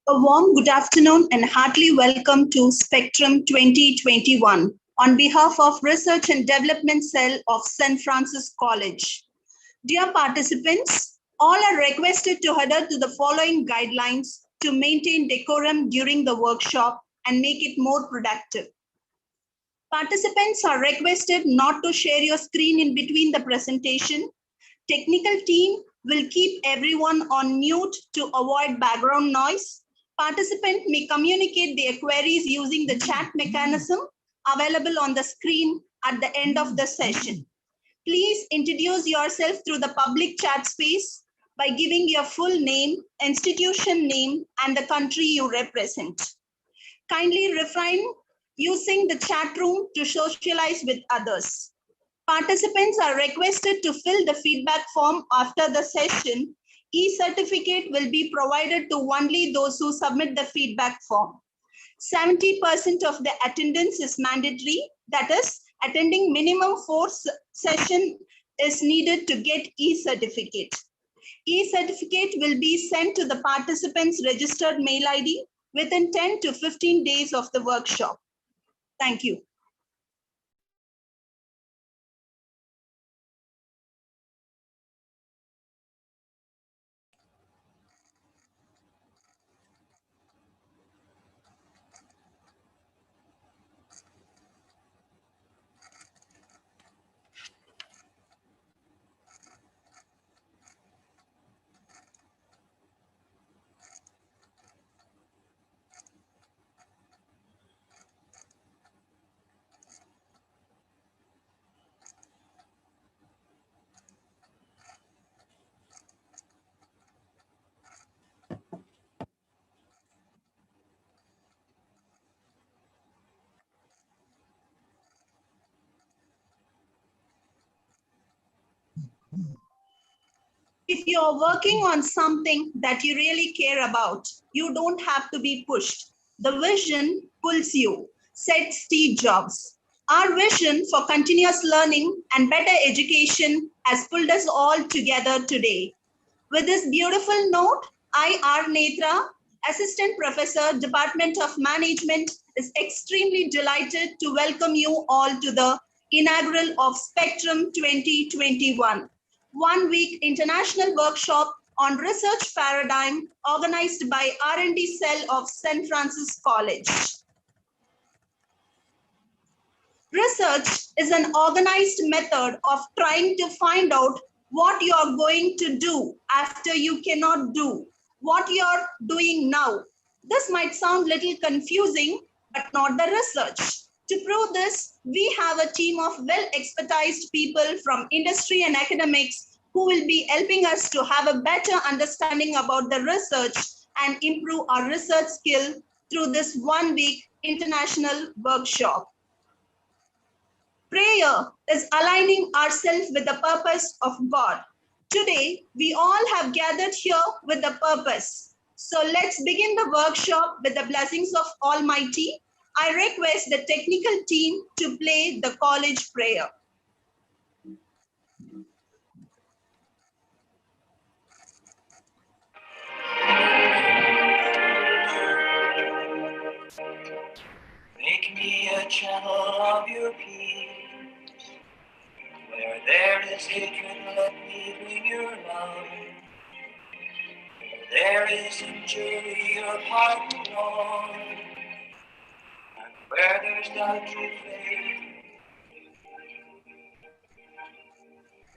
A warm good afternoon and heartily welcome to Spectrum 2021 on behalf of Research and Development Cell of St. Francis College. Dear participants, all are requested to adhere to the following guidelines to maintain decorum during the workshop and make it more productive. Participants are requested not to share your screen in between the presentation. Technical team will keep everyone on mute to avoid background noise. Participant may communicate their queries using the chat mechanism available on the screen at the end of the session. Please introduce yourself through the public chat space by giving your full name, institution name, and the country you represent. Kindly refrain using the chat room to socialize with others. Participants are requested to fill the feedback form after the session. E-certificate will be provided to only those who submit the feedback form. 70% of the attendance is mandatory. That is, attending minimum 4 sessions is needed to get e-certificate. E-certificate will be sent to the participants' registered mail ID within 10 to 15 days of the workshop. Thank you. If you're working on something that you really care about, you don't have to be pushed. The vision pulls you, said Steve Jobs. Our vision for continuous learning and better education has pulled us all together today. With this beautiful note, I, R. Netra, Assistant Professor, Department of Management, is extremely delighted to welcome you all to the inaugural of Spectrum 2021, one-week international workshop on research paradigm organized by R&D Cell of St. Francis College. Research is an organized method of trying to find out what you are going to do after you cannot do what you are doing now. This might sound a little confusing, but not the research. To prove this, we have a team of well-expertised people from industry and academics who will be helping us to have a better understanding about the research and improve our research skill through this one-week international workshop. Prayer is aligning ourselves with the purpose of God. Today, we all have gathered here with a purpose. So let's begin the workshop with the blessings of Almighty. I request the technical team to play the college prayer. Make me a channel of your peace. Where there is hatred, let me bring your love. Where there is injury, your pardon, Lord. And where there's doubt, your faith.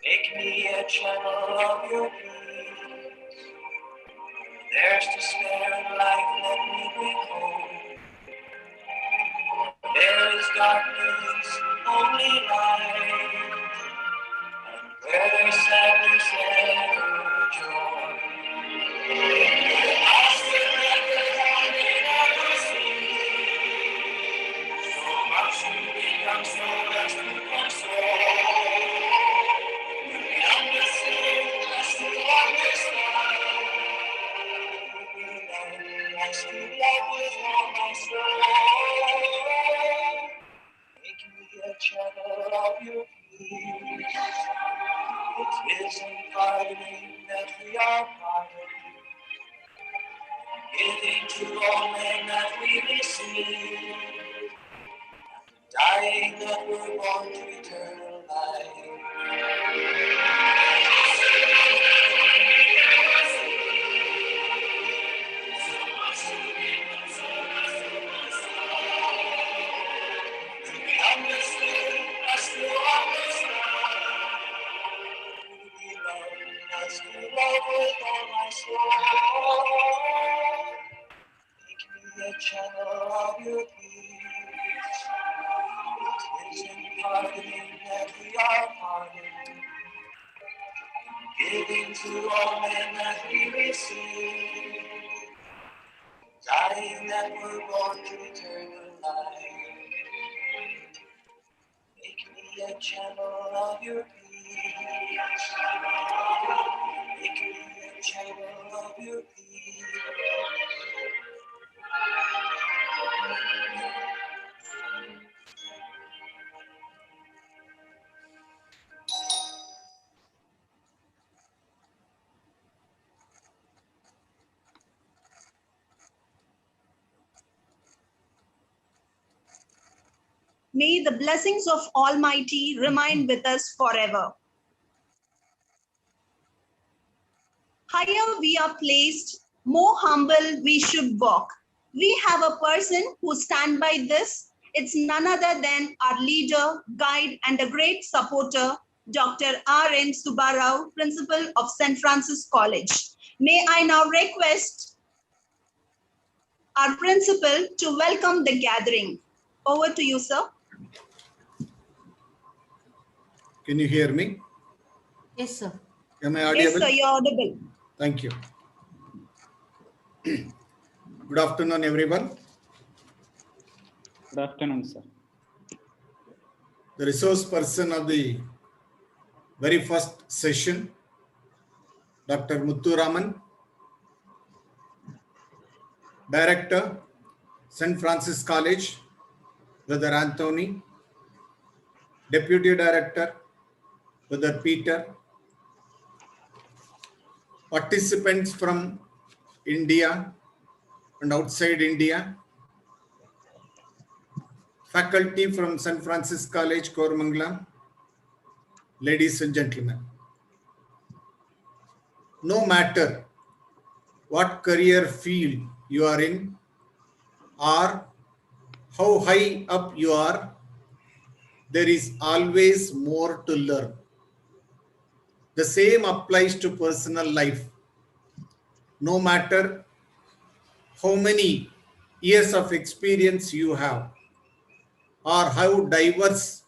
Make me a channel of your peace. Where there's despair in life, let me bring hope. There is darkness, only light. And where there's sadness, ever joy. I surrender, I may never see. So much to become, so much to console. Beyond the sea, I still understand. I still love with all my soul. Make me a channel of your peace. It is in pardoning that we are pardoned. Giving giving to all men that we receive, dying that we're born to eternal life. Make me a channel of your peace. It is in pardoning that we are pardoned, giving to all men that we receive, dying that we're born to eternal life. Make me a channel of your peace. Make me a channel of your peace. May the blessings of Almighty remain with us forever. Higher we are placed, more humble we should walk. We have a person who stands by this. It's none other than our leader, guide, and a great supporter, Dr. R.N. Subbarao, Principal of St. Francis College. May I now request our principal to welcome the gathering. Over to you, sir. Can you hear me? Yes, sir. Am I Yes, audible? sir, you're audible. Thank you. Good afternoon, everyone. Good afternoon, sir. The resource person of the very first session, Dr. Muthu Raman, Director, St. Francis College, Brother Anthony, Deputy Director, Brother Peter, participants from India and outside India, faculty from St. Francis College, Koramangala, ladies and gentlemen. No matter what career field you are in or how high up you are, there is always more to learn. The same applies to personal life. No matter how many years of experience you have or how diverse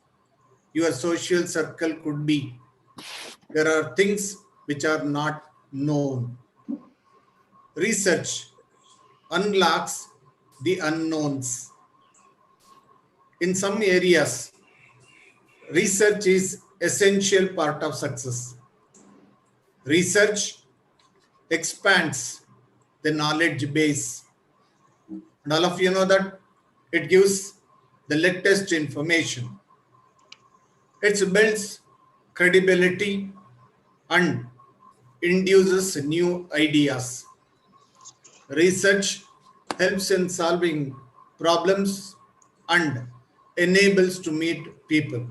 your social circle could be, there are things which are not known. Research unlocks the unknowns. In some areas, research is essential part of success. Research expands the knowledge base. And all of you know that it gives the latest information. It builds credibility and induces new ideas. Research helps in solving problems and enables to meet people.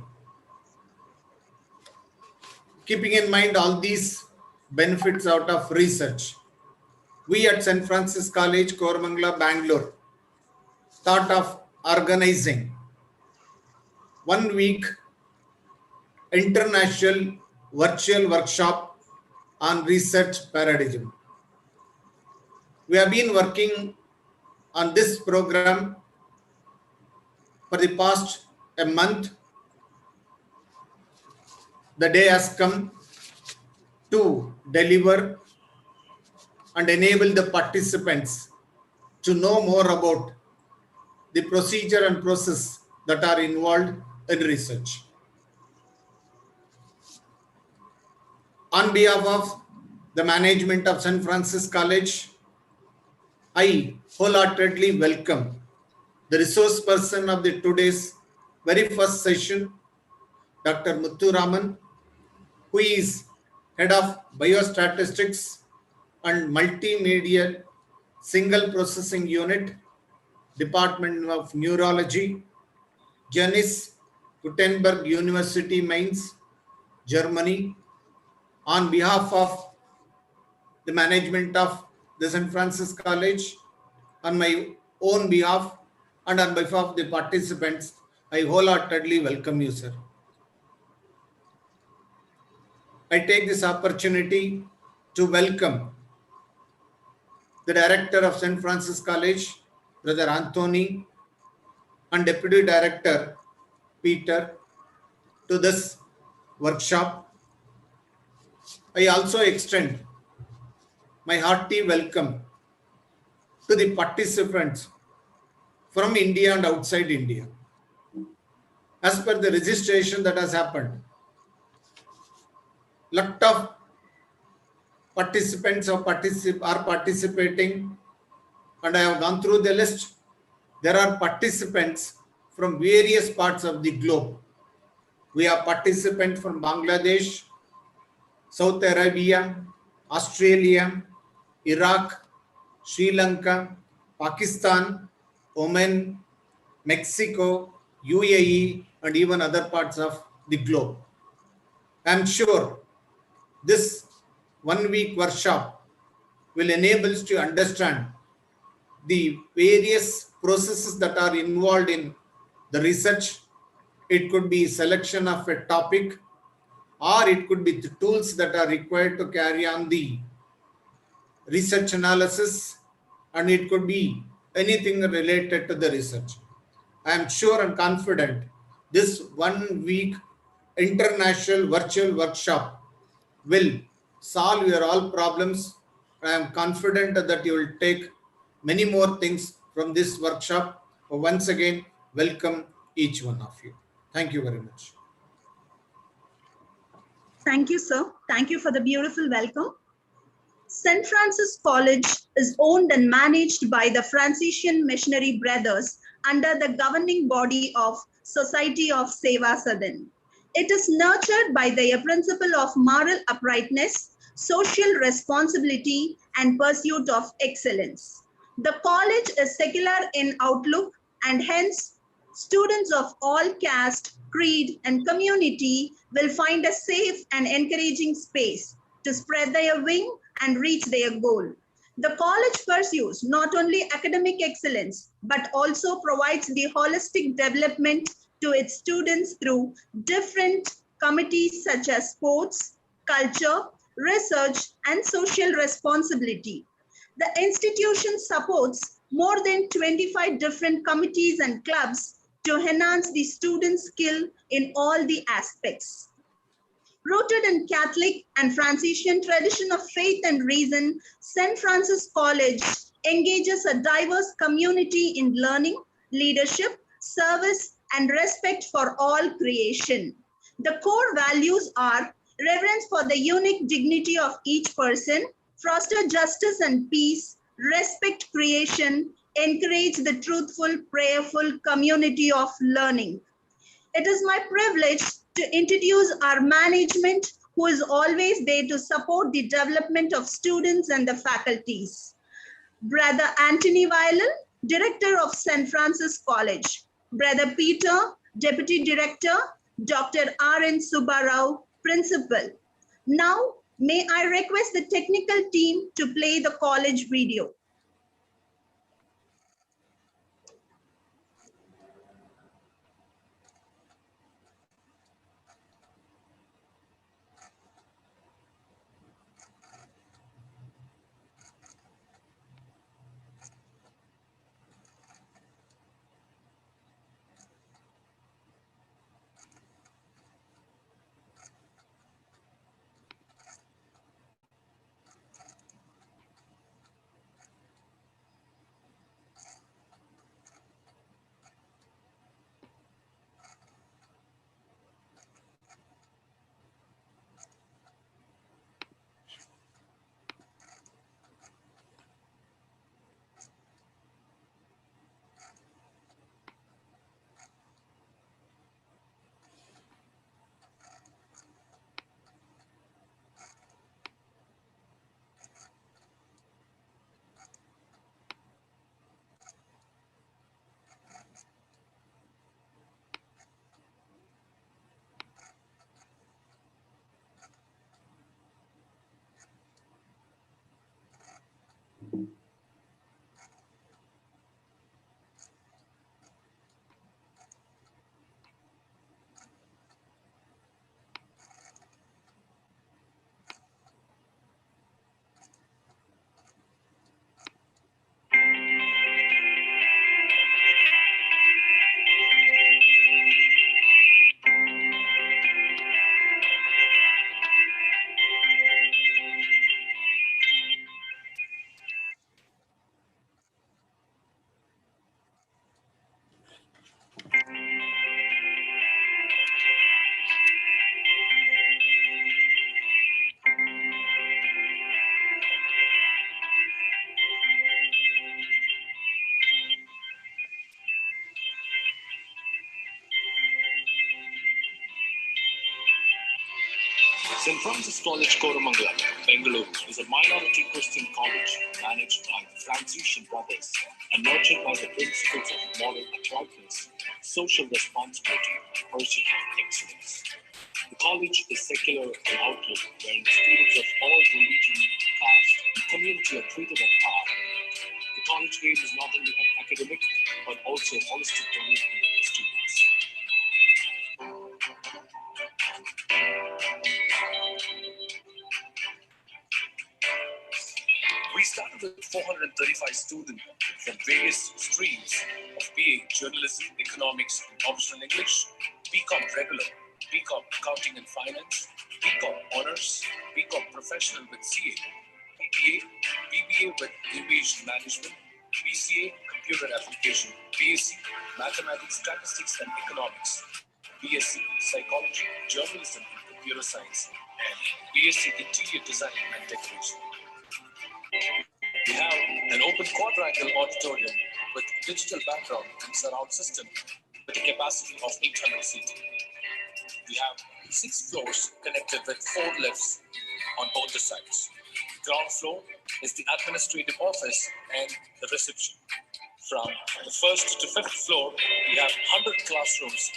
Keeping in mind all these benefits out of research, we at St. Francis College, Koramangala, Bangalore, thought of organizing 1 week international virtual workshop on research paradigm. We have been working on this program for the past a month. The day has come to deliver and enable the participants to know more about the procedure and process that are involved in research. On behalf of the management of St. Francis College, I wholeheartedly welcome the resource person of the today's very first session, Dr. Muthu Raman, who is Head of Biostatistics and Multimedia Single Processing Unit, Department of Neurology, Janice Gutenberg University, Mainz, Germany, on behalf of the management of the St. Francis College, on my own behalf and on behalf of the participants, I wholeheartedly welcome you, sir. I take this opportunity to welcome the Director of St. Francis College, Brother Anthony, and Deputy Director Peter to this workshop. I also extend my hearty welcome to the participants from India and outside India. As per the registration that has happened, lot of participants are participating, and I have gone through the list. There are participants from various parts of the globe. We have participants from Bangladesh, Saudi Arabia, Australia, Iraq, Sri Lanka, Pakistan, Oman, Mexico, UAE, and even other parts of the globe. I am sure this 1 week workshop will enable us to understand the various processes that are involved in the research. It could be selection of a topic, or it could be the tools that are required to carry on the research analysis, and it could be anything related to the research. I am sure and confident this 1 week international virtual workshop will solve your all problems. I am confident that you will take many more things from this workshop. Once again, welcome each one of you. Thank you very much. Thank you, sir. Thank you for the beautiful welcome. St. Francis College is owned and managed by the Franciscan Missionary Brothers under the governing body of Society of Seva Sadan. It is nurtured by the principle of moral uprightness, social responsibility, and pursuit of excellence. The college is secular in outlook, and hence students of all caste, creed, and community will find a safe and encouraging space to spread their wing and reach their goal. The college pursues not only academic excellence, but also provides the holistic development to its students through different committees such as sports, culture, research, and social responsibility. The institution supports more than 25 different committees and clubs to enhance the students' skill in all the aspects. Rooted in Catholic and Franciscan tradition of faith and reason, St. Francis College engages a diverse community in learning, leadership, service, and respect for all creation. The core values are reverence for the unique dignity of each person, foster justice and peace, respect creation, encourage the truthful, prayerful community of learning. It is my privilege to introduce our management, who is always there to support the development of students and the faculties. Brother Anthony Weiland, Director of St. Francis College. Brother Peter, Deputy Director. Dr. R.N. Subbarao, Principal. Now, may I request the technical team to play the college video. St. Francis College, Koramangala, Bengaluru, is a minority Christian college managed by the Franciscan Brothers and nurtured by the principles of moral uprightness, social responsibility, and pursuit of excellence. The college is secular in outlook, wherein students of all religion, caste, and community are treated at par. The college aim is not only at academic, but also holistic development of the students. We started with 435 students from various streams of BA Journalism, Economics, and Professional English, BCom Regular, BCom Accounting and Finance, BCom Honors, BCom Professional with CA, BBA with Aviation Management, BCA Computer Application, BSc Mathematics, Statistics and Economics, BSc Psychology, Journalism and Computer Science, and BSc Interior Design and Decoration. We have an open quadrangle auditorium with digital background and surround system with a capacity of 800 seating. We have 6 floors connected with 4 lifts on both the sides. The ground floor is the administrative office and the reception. From the 1st to 5th floor, we have 100 classrooms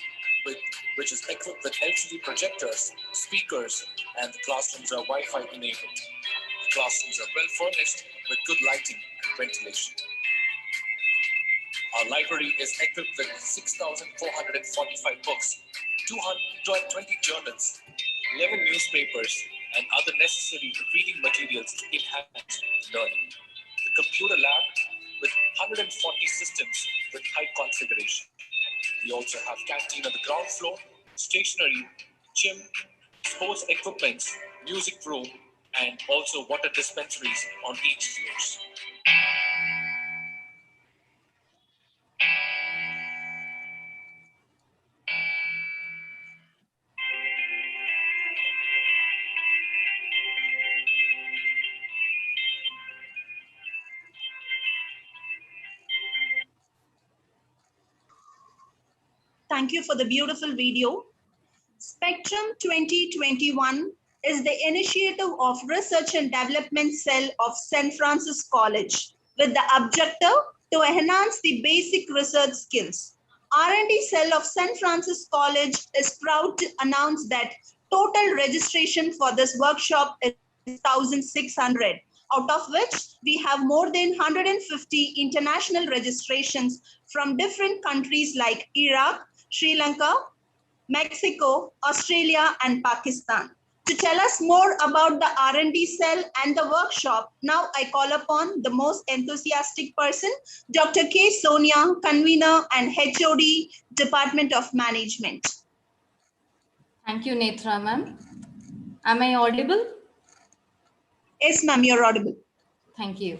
which is equipped with LCD projectors, speakers, and the classrooms are Wi-Fi enabled. The classrooms are well furnished with good lighting and ventilation. Our library is equipped with 6,445 books, 20 journals, 11 newspapers, and other necessary reading materials to enhance learning. The computer lab with 140 systems with high configuration. We also have canteen on the ground floor, stationery, gym, sports equipment, music room, and also water dispensaries on each floor. Thank you for the beautiful video. Spectrum 2021 is the initiative of Research and Development Cell of St. Francis College with the objective to enhance the basic research skills. R&D Cell of St. Francis College is proud to announce that total registration for this workshop is 1,600, out of which we have more than 150 international registrations from different countries like Iraq, Sri Lanka, Mexico, Australia, and Pakistan. To tell us more about the R&D cell and the workshop, now I call upon the most enthusiastic person, Dr. K. Sonia, convener and HOD, Department of Management. Thank you, Netra ma'am. Am I audible? Yes, ma'am, you're audible. Thank you.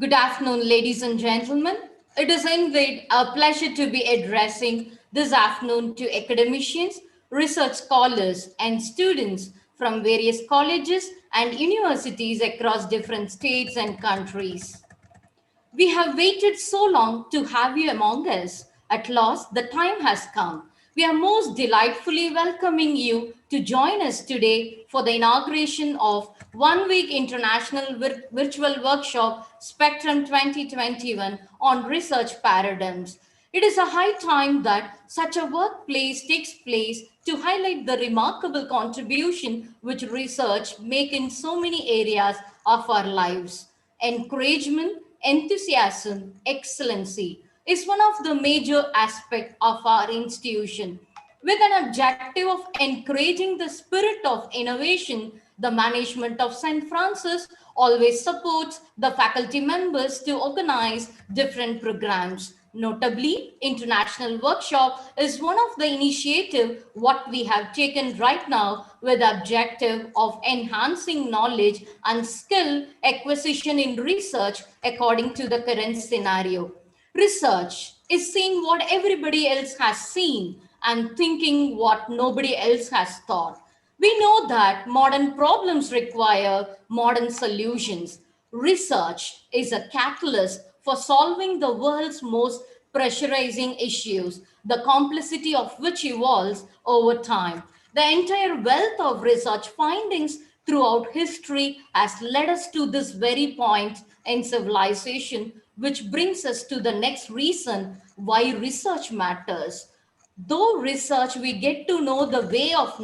Good afternoon, ladies and gentlemen. It is indeed a pleasure to be addressing this afternoon to academicians, research scholars, and students from various colleges and universities across different states and countries. We have waited so long to have you among us. At last, the time has come. We are most delightfully welcoming you to join us today for the inauguration of one-week international virtual workshop Spectrum 2021 on research paradigms. It is a high time that such a workplace takes place to highlight the remarkable contribution which research make in so many areas of our lives. Encouragement, enthusiasm, excellency is one of the major aspects of our institution. With an objective of encouraging the spirit of innovation, the management of St. Francis always supports the faculty members to organize different programs. Notably, International Workshop is one of the initiative what we have taken right now with the objective of enhancing knowledge and skill acquisition in research according to the current scenario. Research is seeing what everybody else has seen and thinking what nobody else has thought. We know that modern problems require modern solutions. Research is a catalyst for solving the world's most pressurizing issues, the complexity of which evolves over time. The entire wealth of research findings throughout history has led us to this very point in civilization, which brings us to the next reason why research matters. Though research, we get to know the way of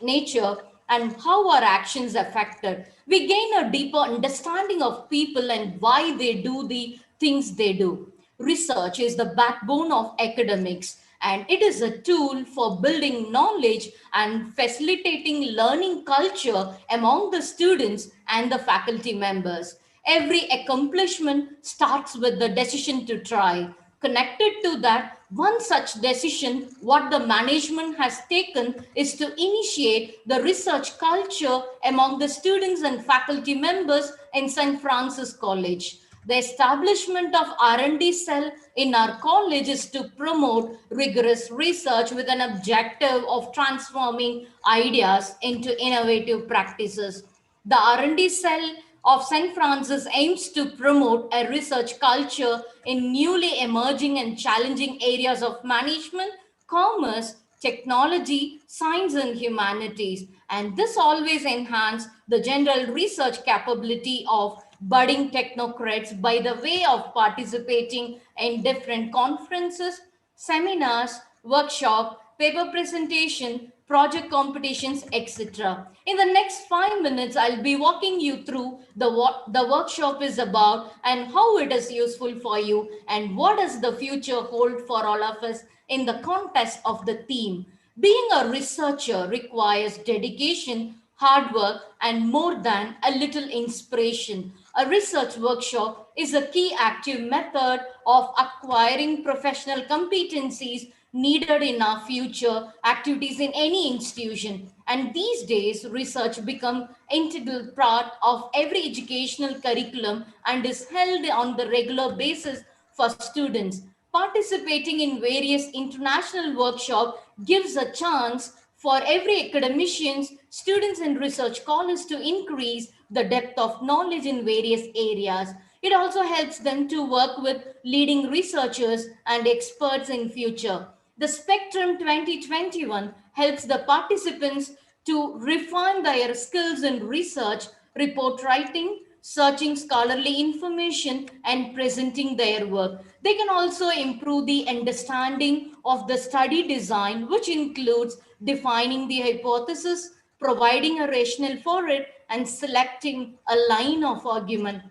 nature and how our actions affected. We gain a deeper understanding of people and why they do the things they do. Research is the backbone of academics, and it is a tool for building knowledge and facilitating learning culture among the students and the faculty members. Every accomplishment starts with the decision to try. Connected to that, one such decision, what the management has taken is to initiate the research culture among the students and faculty members in St. Francis College. The establishment of R&D cell in our college is to promote rigorous research with an objective of transforming ideas into innovative practices. The R&D cell of St. Francis aims to promote a research culture in newly emerging and challenging areas of management, commerce, technology, science, and humanities. And this always enhances the general research capability of budding technocrats by the way of participating in different conferences, seminars, workshop, paper presentation, project competitions, etc. In the next 5 minutes, I'll be walking you through what the workshop is about and how it is useful for you and what does the future hold for all of us in the context of the theme. Being a researcher requires dedication, hard work, and more than a little inspiration. A research workshop is a key active method of acquiring professional competencies needed in our future activities in any institution. And these days, research become integral part of every educational curriculum and is held on the regular basis for students. Participating in various international workshops gives a chance for every academicians, students and research scholars to increase the depth of knowledge in various areas. It also helps them to work with leading researchers and experts in future. The Spectrum 2021 helps the participants to refine their skills in research, report writing, searching scholarly information, and presenting their work. They can also improve the understanding of the study design, which includes defining the hypothesis, providing a rationale for it, and selecting a line of argument.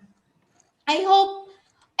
I hope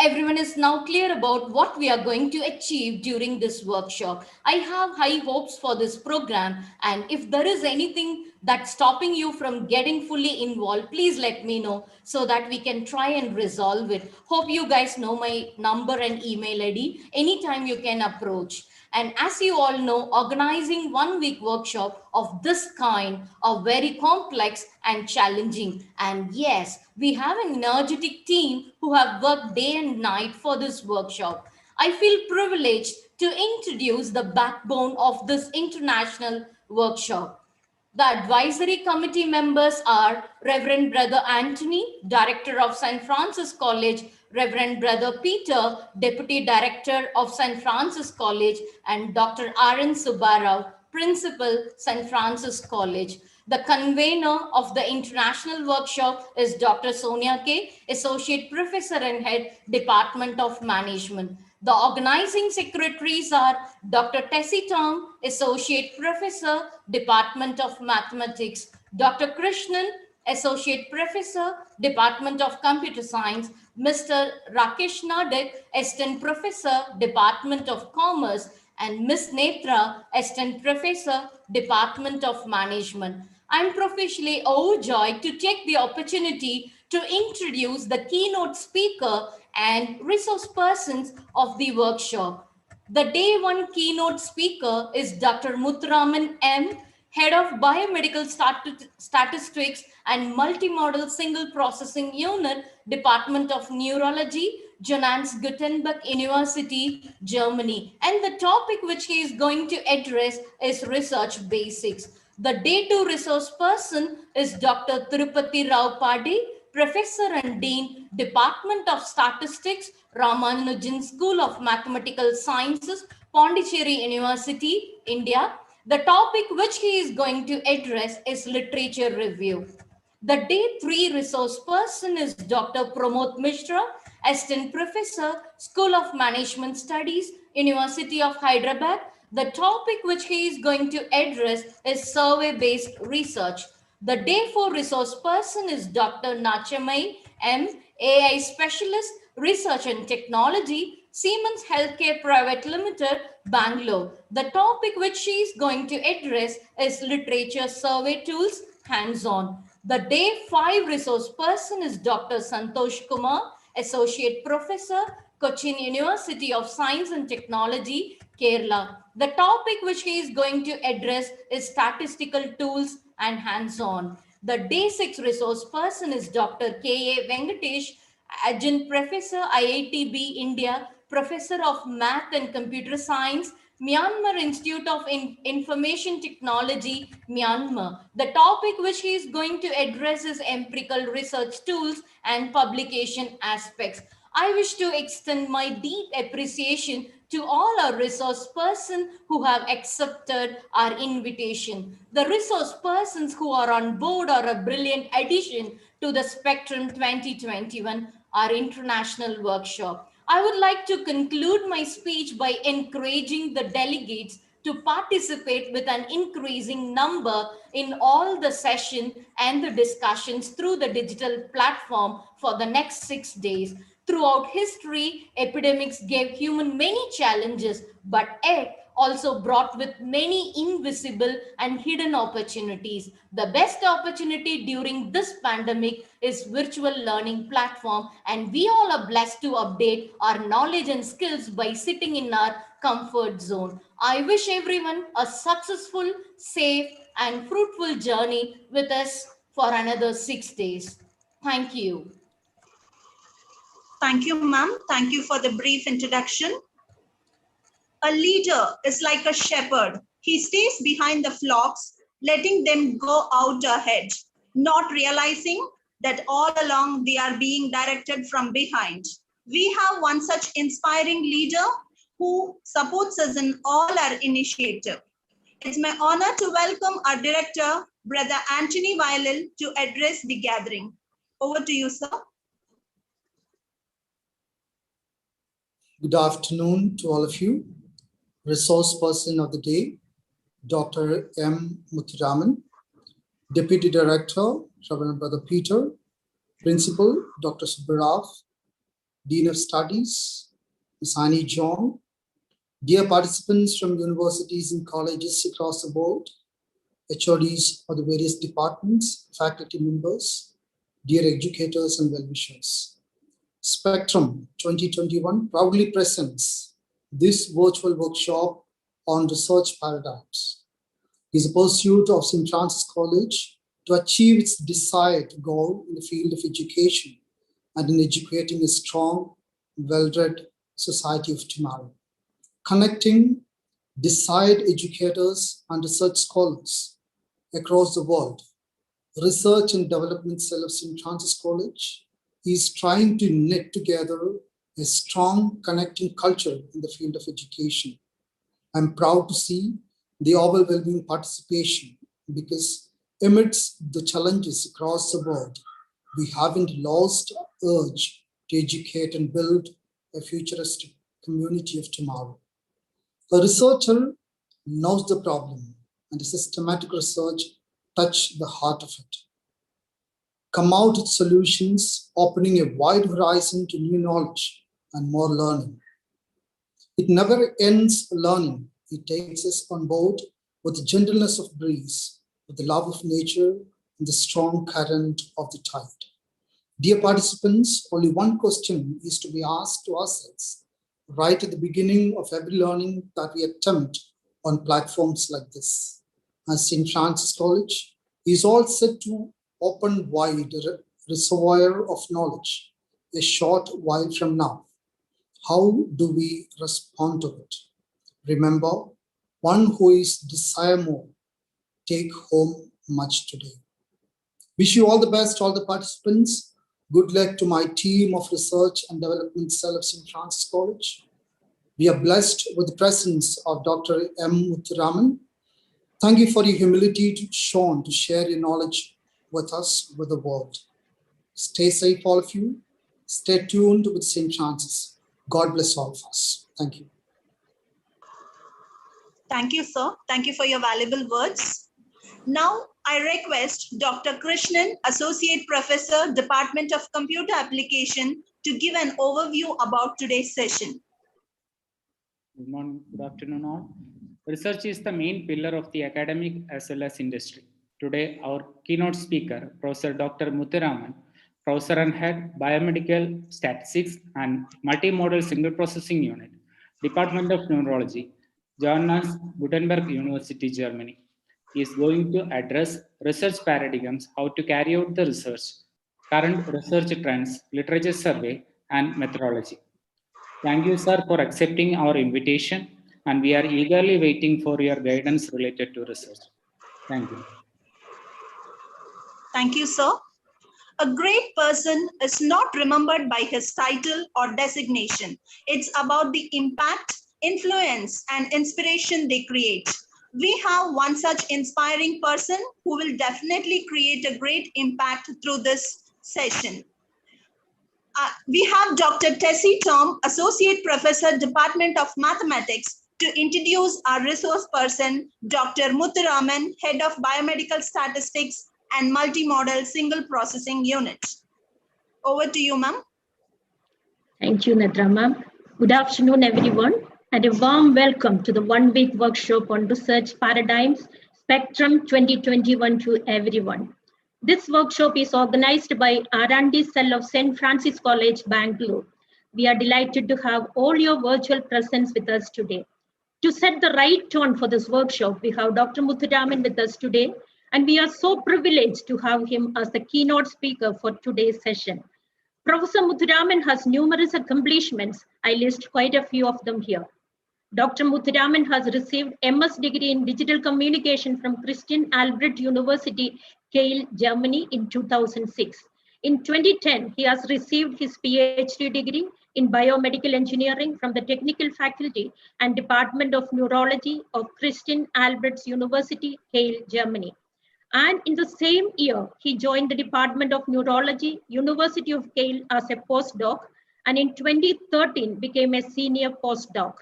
everyone is now clear about what we are going to achieve during this workshop. I have high hopes for this program, and if there is anything that's stopping you from getting fully involved, please let me know so that we can try and resolve it. Hope you guys know my number and email ID. Anytime you can approach. And as you all know, organizing 1 week workshop of this kind are very complex and challenging. And yes, we have an energetic team who have worked day and night for this workshop. I feel privileged to introduce the backbone of this international workshop. The advisory committee members are Reverend Brother Anthony, Director of St. Francis College, Reverend Brother Peter, Deputy Director of St. Francis College, and Dr. R.N. Subbarao, Principal, St. Francis College. The convener of the international workshop is Dr. Sonia K., Associate Professor and Head, Department of Management. The organizing secretaries are Dr. Tessie Tong, Associate Professor, Department of Mathematics, Dr. Krishnan, Associate Professor, Department of Computer Science, Mr. Rakesh Nadak, Assistant Professor, Department of Commerce, and Ms. Netra, Assistant Professor, Department of Management. I'm professionally overjoyed to take the opportunity to introduce the keynote speaker and resource persons of the workshop. The day one keynote speaker is Dr. Muthuraman M., Head of Biomedical Statistics and Multimodal Single Processing Unit, Department of Neurology, Johannes Gutenberg University, Germany. And the topic which he is going to address is research basics. The day two resource person is Dr. Tirupati Rao Padi, Professor and Dean, Department of Statistics, Ramanujan School of Mathematical Sciences, Pondicherry University, India. The topic which he is going to address is literature review. The day 3 resource person is Dr. Pramod Mishra, Assistant Professor, School of Management Studies, University of Hyderabad. The topic which he is going to address is survey-based research. The day 4 resource person is Dr. Nachamai M, AI Specialist, Research and Technology, Siemens Healthcare Private Limited, Bangalore. The topic which she is going to address is literature survey tools, hands-on. The day 5 resource person is Dr. Santosh Kumar, Associate Professor, Cochin University of Science and Technology, Kerala. The topic which he is going to address is statistical tools and hands-on. The day 6 resource person is Dr. K.A. Venkatesh, Adjunct Professor, IITB India, Professor of Math and Computer Science, Myanmar Institute of Information Technology, Myanmar. The topic which he is going to address is empirical research tools and publication aspects. I wish to extend my deep appreciation to all our resource persons who have accepted our invitation. The resource persons who are on board are a brilliant addition to the Spectrum 2021, our international workshop. I would like to conclude my speech by encouraging the delegates to participate with an increasing number in all the session and the discussions through the digital platform for the next 6 days. Throughout history, epidemics gave human many challenges, but yet also brought with many invisible and hidden opportunities. The best opportunity during this pandemic is virtual learning platform, and we all are blessed to update our knowledge and skills by sitting in our comfort zone. I wish everyone a successful, safe, and fruitful journey with us for another 6 days. Thank you. Thank you, ma'am. Thank you for the brief introduction. A leader is like a shepherd. He stays behind the flocks, letting them go out ahead, not realizing that all along they are being directed from behind. We have one such inspiring leader who supports us in all our initiative. It's my honor to welcome our director, Brother Anthony Violil, to address the gathering. Over to you, sir. Good afternoon to all of you. Resource person of the day, Dr. M. Muthuraman, Deputy Director, Reverend Brother Peter, Principal, Dr. Subbarao, Dean of Studies, Ms. Annie John, dear participants from universities and colleges across the world, HODs of the various departments, faculty members, dear educators and well-wishers. Spectrum 2021 proudly presents this virtual workshop on research paradigms. It is a pursuit of St. Francis College to achieve its desired goal in the field of education and in educating a strong, well-read society of tomorrow. Connecting desired educators and research scholars across the world, Research and Development Cell of St. Francis College is trying to knit together a strong connecting culture in the field of education. I'm proud to see the overwhelming participation because amidst the challenges across the world, we haven't lost urge to educate and build a futuristic community of tomorrow. A researcher knows the problem, and a systematic research touches the heart of it. Come out with solutions, opening a wide horizon to new knowledge and more learning. It never ends learning. It takes us on board with the gentleness of breeze, with the love of nature, and the strong current of the tide. Dear participants, only one question is to be asked to ourselves right at the beginning of every learning that we attempt on platforms like this. As St. Francis College is all set to open wide reservoir of knowledge a short while from now. How do we respond to it? Remember, one who is desire more, take home much today. Wish you all the best, all the participants. Good luck to my team of Research and Development Cell of St. Francis College. We are blessed with the presence of Dr. M. Muthuraman, Thank you for your humility shown to share your knowledge with us, with the world. Stay safe, all of you. Stay tuned with St. Francis. God bless all of us. Thank you. Thank you, sir. Thank you for your valuable words. Now, I request Dr. Krishnan, Associate Professor, Department of Computer Application, to give an overview about today's session. Good morning, good afternoon all. Research is the main pillar of the academic as well as industry. Today, our keynote speaker, Professor Dr. Muthuraman, Professor and Head, Biomedical Statistics and Multimodal Signal Processing Unit, Department of Neurology, Johannes Gutenberg University, Germany, is going to address research paradigms, how to carry out the research, current research trends, literature survey, and methodology. Thank you, sir, for accepting our invitation, and we are eagerly waiting for your guidance related to research. Thank you. Thank you, sir. A great person is not remembered by his title or designation. It's about the impact, influence, and inspiration they create. We have one such inspiring person who will definitely create a great impact through this session. We have Dr. Tessie Tom, Associate Professor, Department of Mathematics, to introduce our resource person, Dr. Muthuraman, Head of Biomedical Statistics and Multimodal Signal Processing Unit. Over to you, ma'am. Thank you, Nedra ma'am. Good afternoon, everyone, and a warm welcome to the one-week workshop on research paradigms, Spectrum 2021 to everyone. This workshop is organized by R&D Cell of St. Francis College, Bangalore. We are delighted to have all your virtual presence with us today. To set the right tone for this workshop, we have Dr. Muthuraman with us today, and we are so privileged to have him as the keynote speaker for today's session. Professor Muthuraman has numerous accomplishments. I list quite a few of them here. Dr. Muthuraman has received MS degree in digital communication from Christian Albert University, Kiel, Germany in 2006. In 2010, he has received his PhD degree in biomedical engineering from the Technical Faculty and Department of Neurology of Christian Albert University, Kiel, Germany. And in the same year, he joined the Department of Neurology, University of Kiel as a postdoc, and in 2013 became a senior postdoc.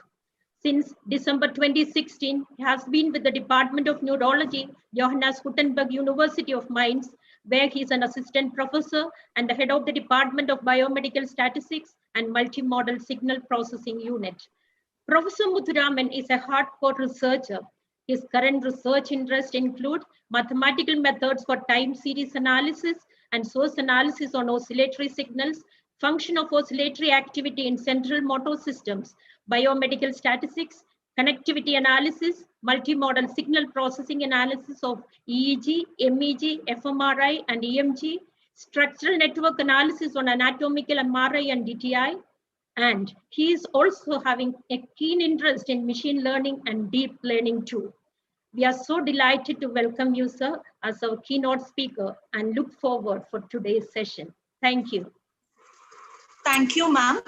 Since December 2016, he has been with the Department of Neurology, Johannes Gutenberg University of Mainz, where he is an assistant professor and the head of the Department of Biomedical Statistics and Multimodal Signal Processing Unit. Professor Muthuraman is a hardcore researcher. His current research interests include mathematical methods for time series analysis and source analysis on oscillatory signals, function of oscillatory activity in central motor systems, biomedical statistics, connectivity analysis, multimodal signal processing analysis of EEG, MEG, fMRI, and EMG, structural network analysis on anatomical MRI and DTI, and he is also having a keen interest in machine learning and deep learning too. We are so delighted to welcome you, sir, as our keynote speaker and look forward for today's session. Thank you. Thank you, ma'am.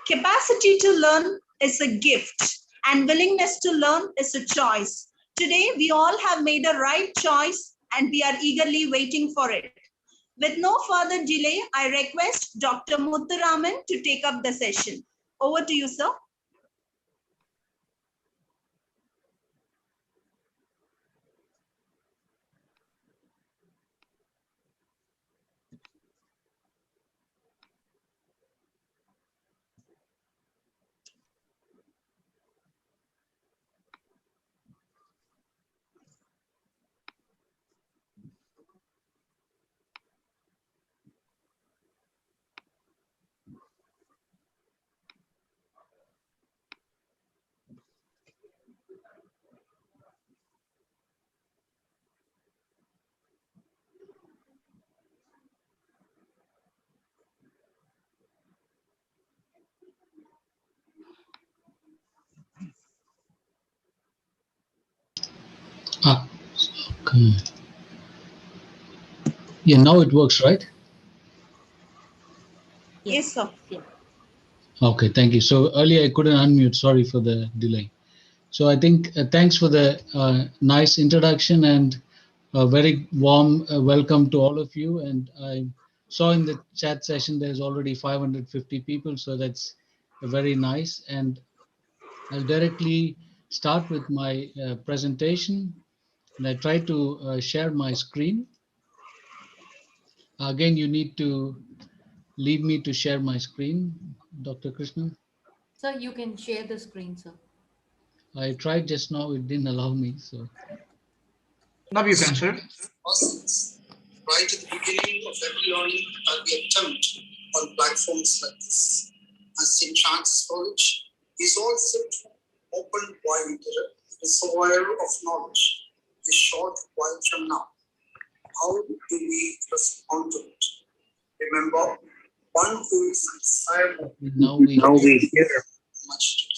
Capacity to learn is a gift and willingness to learn is a choice. Today, we all have made a right choice and we are eagerly waiting for it. With no further delay, I request Dr. Muthuraman to take up the session. Over to you, sir. Okay. Yeah, now it works, right? Yes, sir. Okay, thank you. So earlier I couldn't unmute, sorry for the delay. So I think thanks for the nice introduction and a very warm welcome to all of you. And I saw in the chat session there's already 550 people, so that's very nice. And I'll directly start with my presentation. And I try to share my screen. Again, you need to leave me to share my screen, Dr. Krishnan. Sir, you can share the screen, sir. I tried just now, it didn't allow me. So Now you can, sir. Right at the beginning of every learning, we attempt on platforms like this. And St. Francis College is all set to open wide the reservoir of knowledge a short while from now. How do we respond to it? Remember, one who is desirable now we hear much today.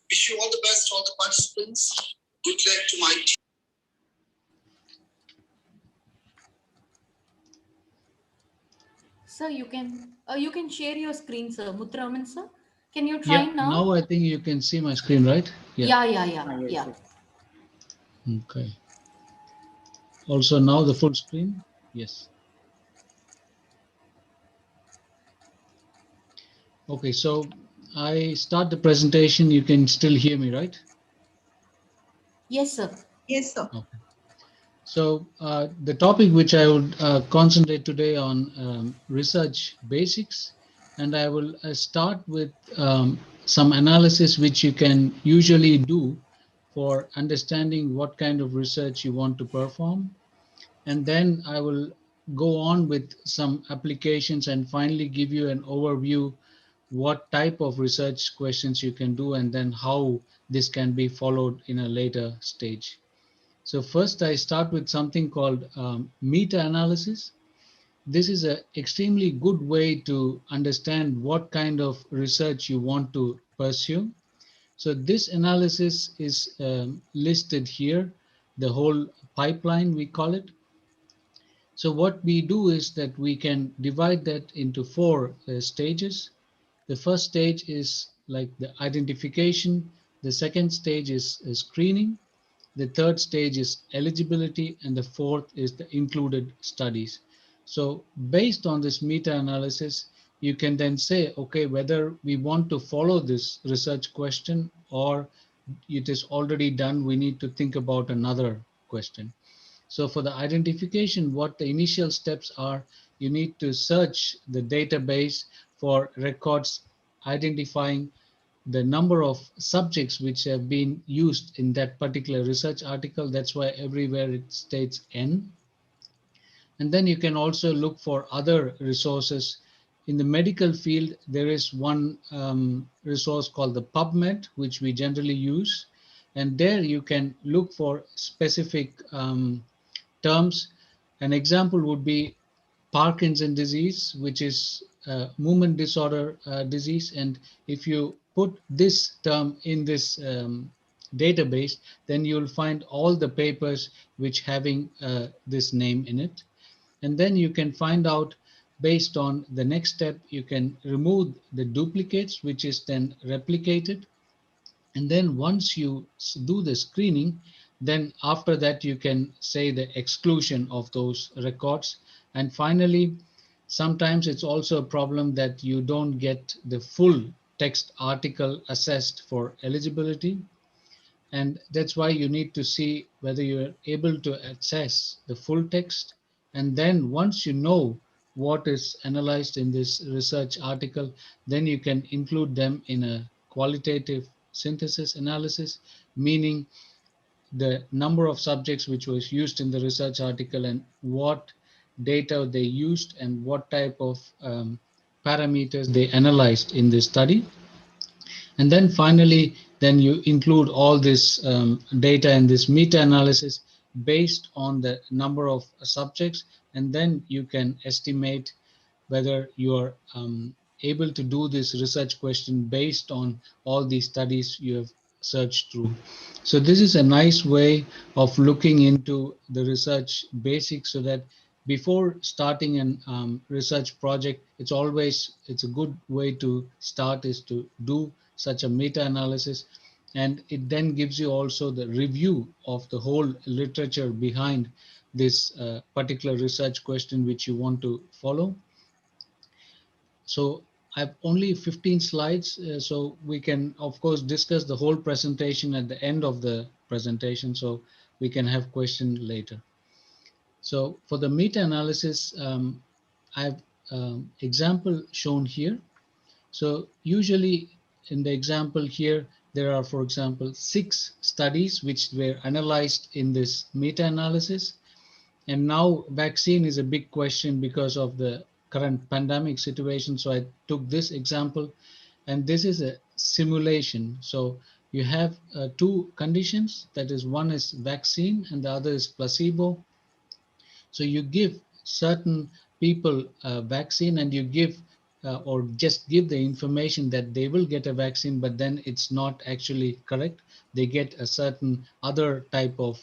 Wish you all the best, all the participants. Good luck to my team. Sir, you can share your screen, sir. Muthuraman, sir. Can you try now? Now I think you can see my screen, right? Yeah. Okay. Also now the full screen? Yes. Okay, so I start the presentation. You can still hear me, right? Yes, sir. Yes, sir. Okay. So the topic which I would concentrate today on research basics, and I will start with some analysis which you can usually do for understanding what kind of research you want to perform. And then I will go on with some applications and finally give you an overview what type of research questions you can do and then how this can be followed in a later stage. So first I start with something called meta-analysis. This is an extremely good way to understand what kind of research you want to pursue. So this analysis is listed here, the whole pipeline we call it. So what we do is that we can divide that into four stages. The first stage is like the identification. The second stage is screening. The third stage is eligibility, and the fourth is the included studies. So based on this meta-analysis, you can then say, okay, whether we want to follow this research question or it is already done, we need to think about another question. So for the identification, what the initial steps are, you need to search the database for records identifying the number of subjects which have been used in that particular research article. That's why everywhere it states N. And then you can also look for other resources. In the medical field, there is one resource called the PubMed, which we generally use. And there you can look for specific terms. An example would be Parkinson disease, which is movement disorder disease. And if you put this term in this database, then you'll find all the papers which having this name in it. And then you can find out based on the next step, you can remove the duplicates, which is then replicated. And then once you do the screening, then after that, you can say the exclusion of those records. And finally, sometimes it's also a problem that you don't get the full text article assessed for eligibility. And that's why you need to see whether you're able to access the full text. And then once you know what is analyzed in this research article, then you can include them in a qualitative synthesis analysis, meaning the number of subjects which was used in the research article and what data they used and what type of parameters they analyzed in this study. And then finally, then you include all this data in this meta-analysis based on the number of subjects, and then you can estimate whether you are able to do this research question based on all these studies you have searched through. So this is a nice way of looking into the research basics so that before starting an research project, it's a good way to start is to do such a meta-analysis And it then gives you also the review of the whole literature behind this particular research question which you want to follow. So I've only 15 slides, so we can of course discuss the whole presentation at the end of the presentation, so we can have questions later. So for the meta-analysis, I've example shown here. So usually in the example here, there are, for example, 6 studies which were analyzed in this meta-analysis. And now vaccine is a big question because of the current pandemic situation. So I took this example, and this is a simulation. So you have 2 conditions, that is, one is vaccine and the other is placebo. So you give certain people a vaccine, and you give or just give the information that they will get a vaccine, but then it's not actually correct. They get a certain other type of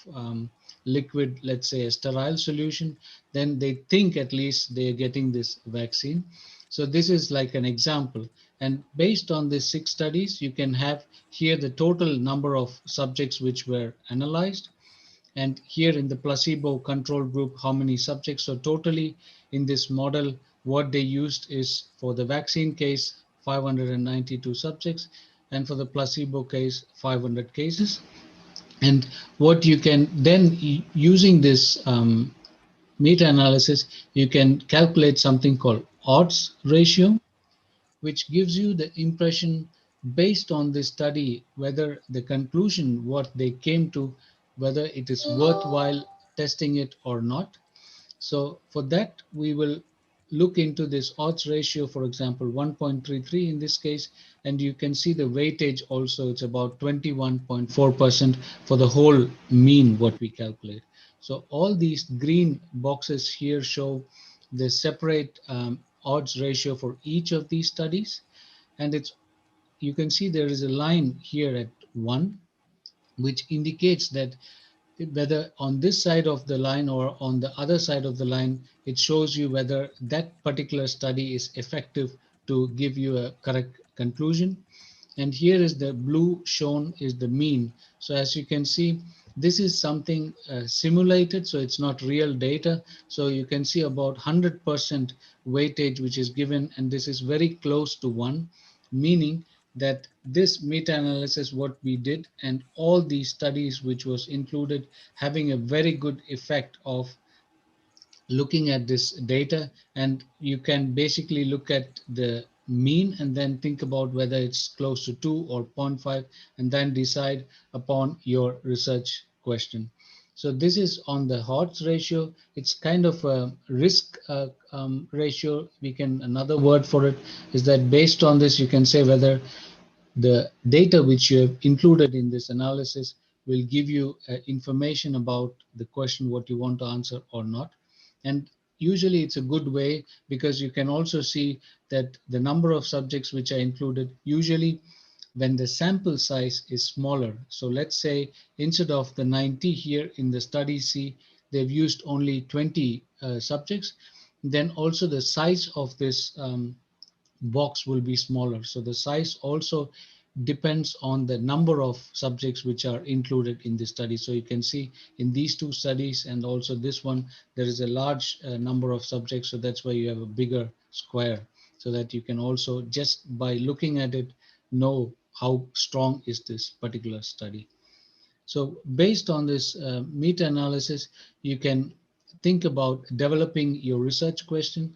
liquid, let's say a sterile solution, then they think at least they're getting this vaccine. So this is like an example. And based on these 6 studies, you can have here the total number of subjects which were analyzed, and here in the placebo control group, how many subjects. So totally in this model, what they used is, for the vaccine case, 592 subjects, and for the placebo case, 500 cases. And what you can then, using this meta-analysis, you can calculate something called odds ratio, which gives you the impression based on this study whether the conclusion what they came to, whether it is worthwhile testing it or not. So for that, we will look into this odds ratio, for example 1.33 in this case, and you can see the weightage also, it's about 21.4% for the whole mean what we calculate. So all these green boxes here show the separate odds ratio for each of these studies. And it's, you can see there is a line here at 1, which indicates that whether on this side of the line or on the other side of the line, it shows you whether that particular study is effective to give you a correct conclusion. And here is the blue shown is the mean. So as you can see, this is something simulated, so it's not real data. So you can see about 100% weightage which is given, and this is very close to 1, meaning that this meta-analysis what we did and all these studies which was included having a very good effect of looking at this data. And you can basically look at the mean and then think about whether it's close to 2 or 0.5, and then decide upon your research question. So this is on the odds ratio. It's kind of a risk ratio. We can, another word for it is that based on this, you can say whether the data which you have included in this analysis will give you information about the question what you want to answer or not. And usually it's a good way, because you can also see that the number of subjects which are included, usually when the sample size is smaller. So let's say instead of the 90 here in the study C, they've used only 20 subjects, then also the size of this box will be smaller. So the size also depends on the number of subjects which are included in the study. So you can see in these 2 studies and also this one, there is a large number of subjects. So that's why you have a bigger square, so that you can also, just by looking at it, know how strong is this particular study. So based on this meta-analysis, you can think about developing your research question.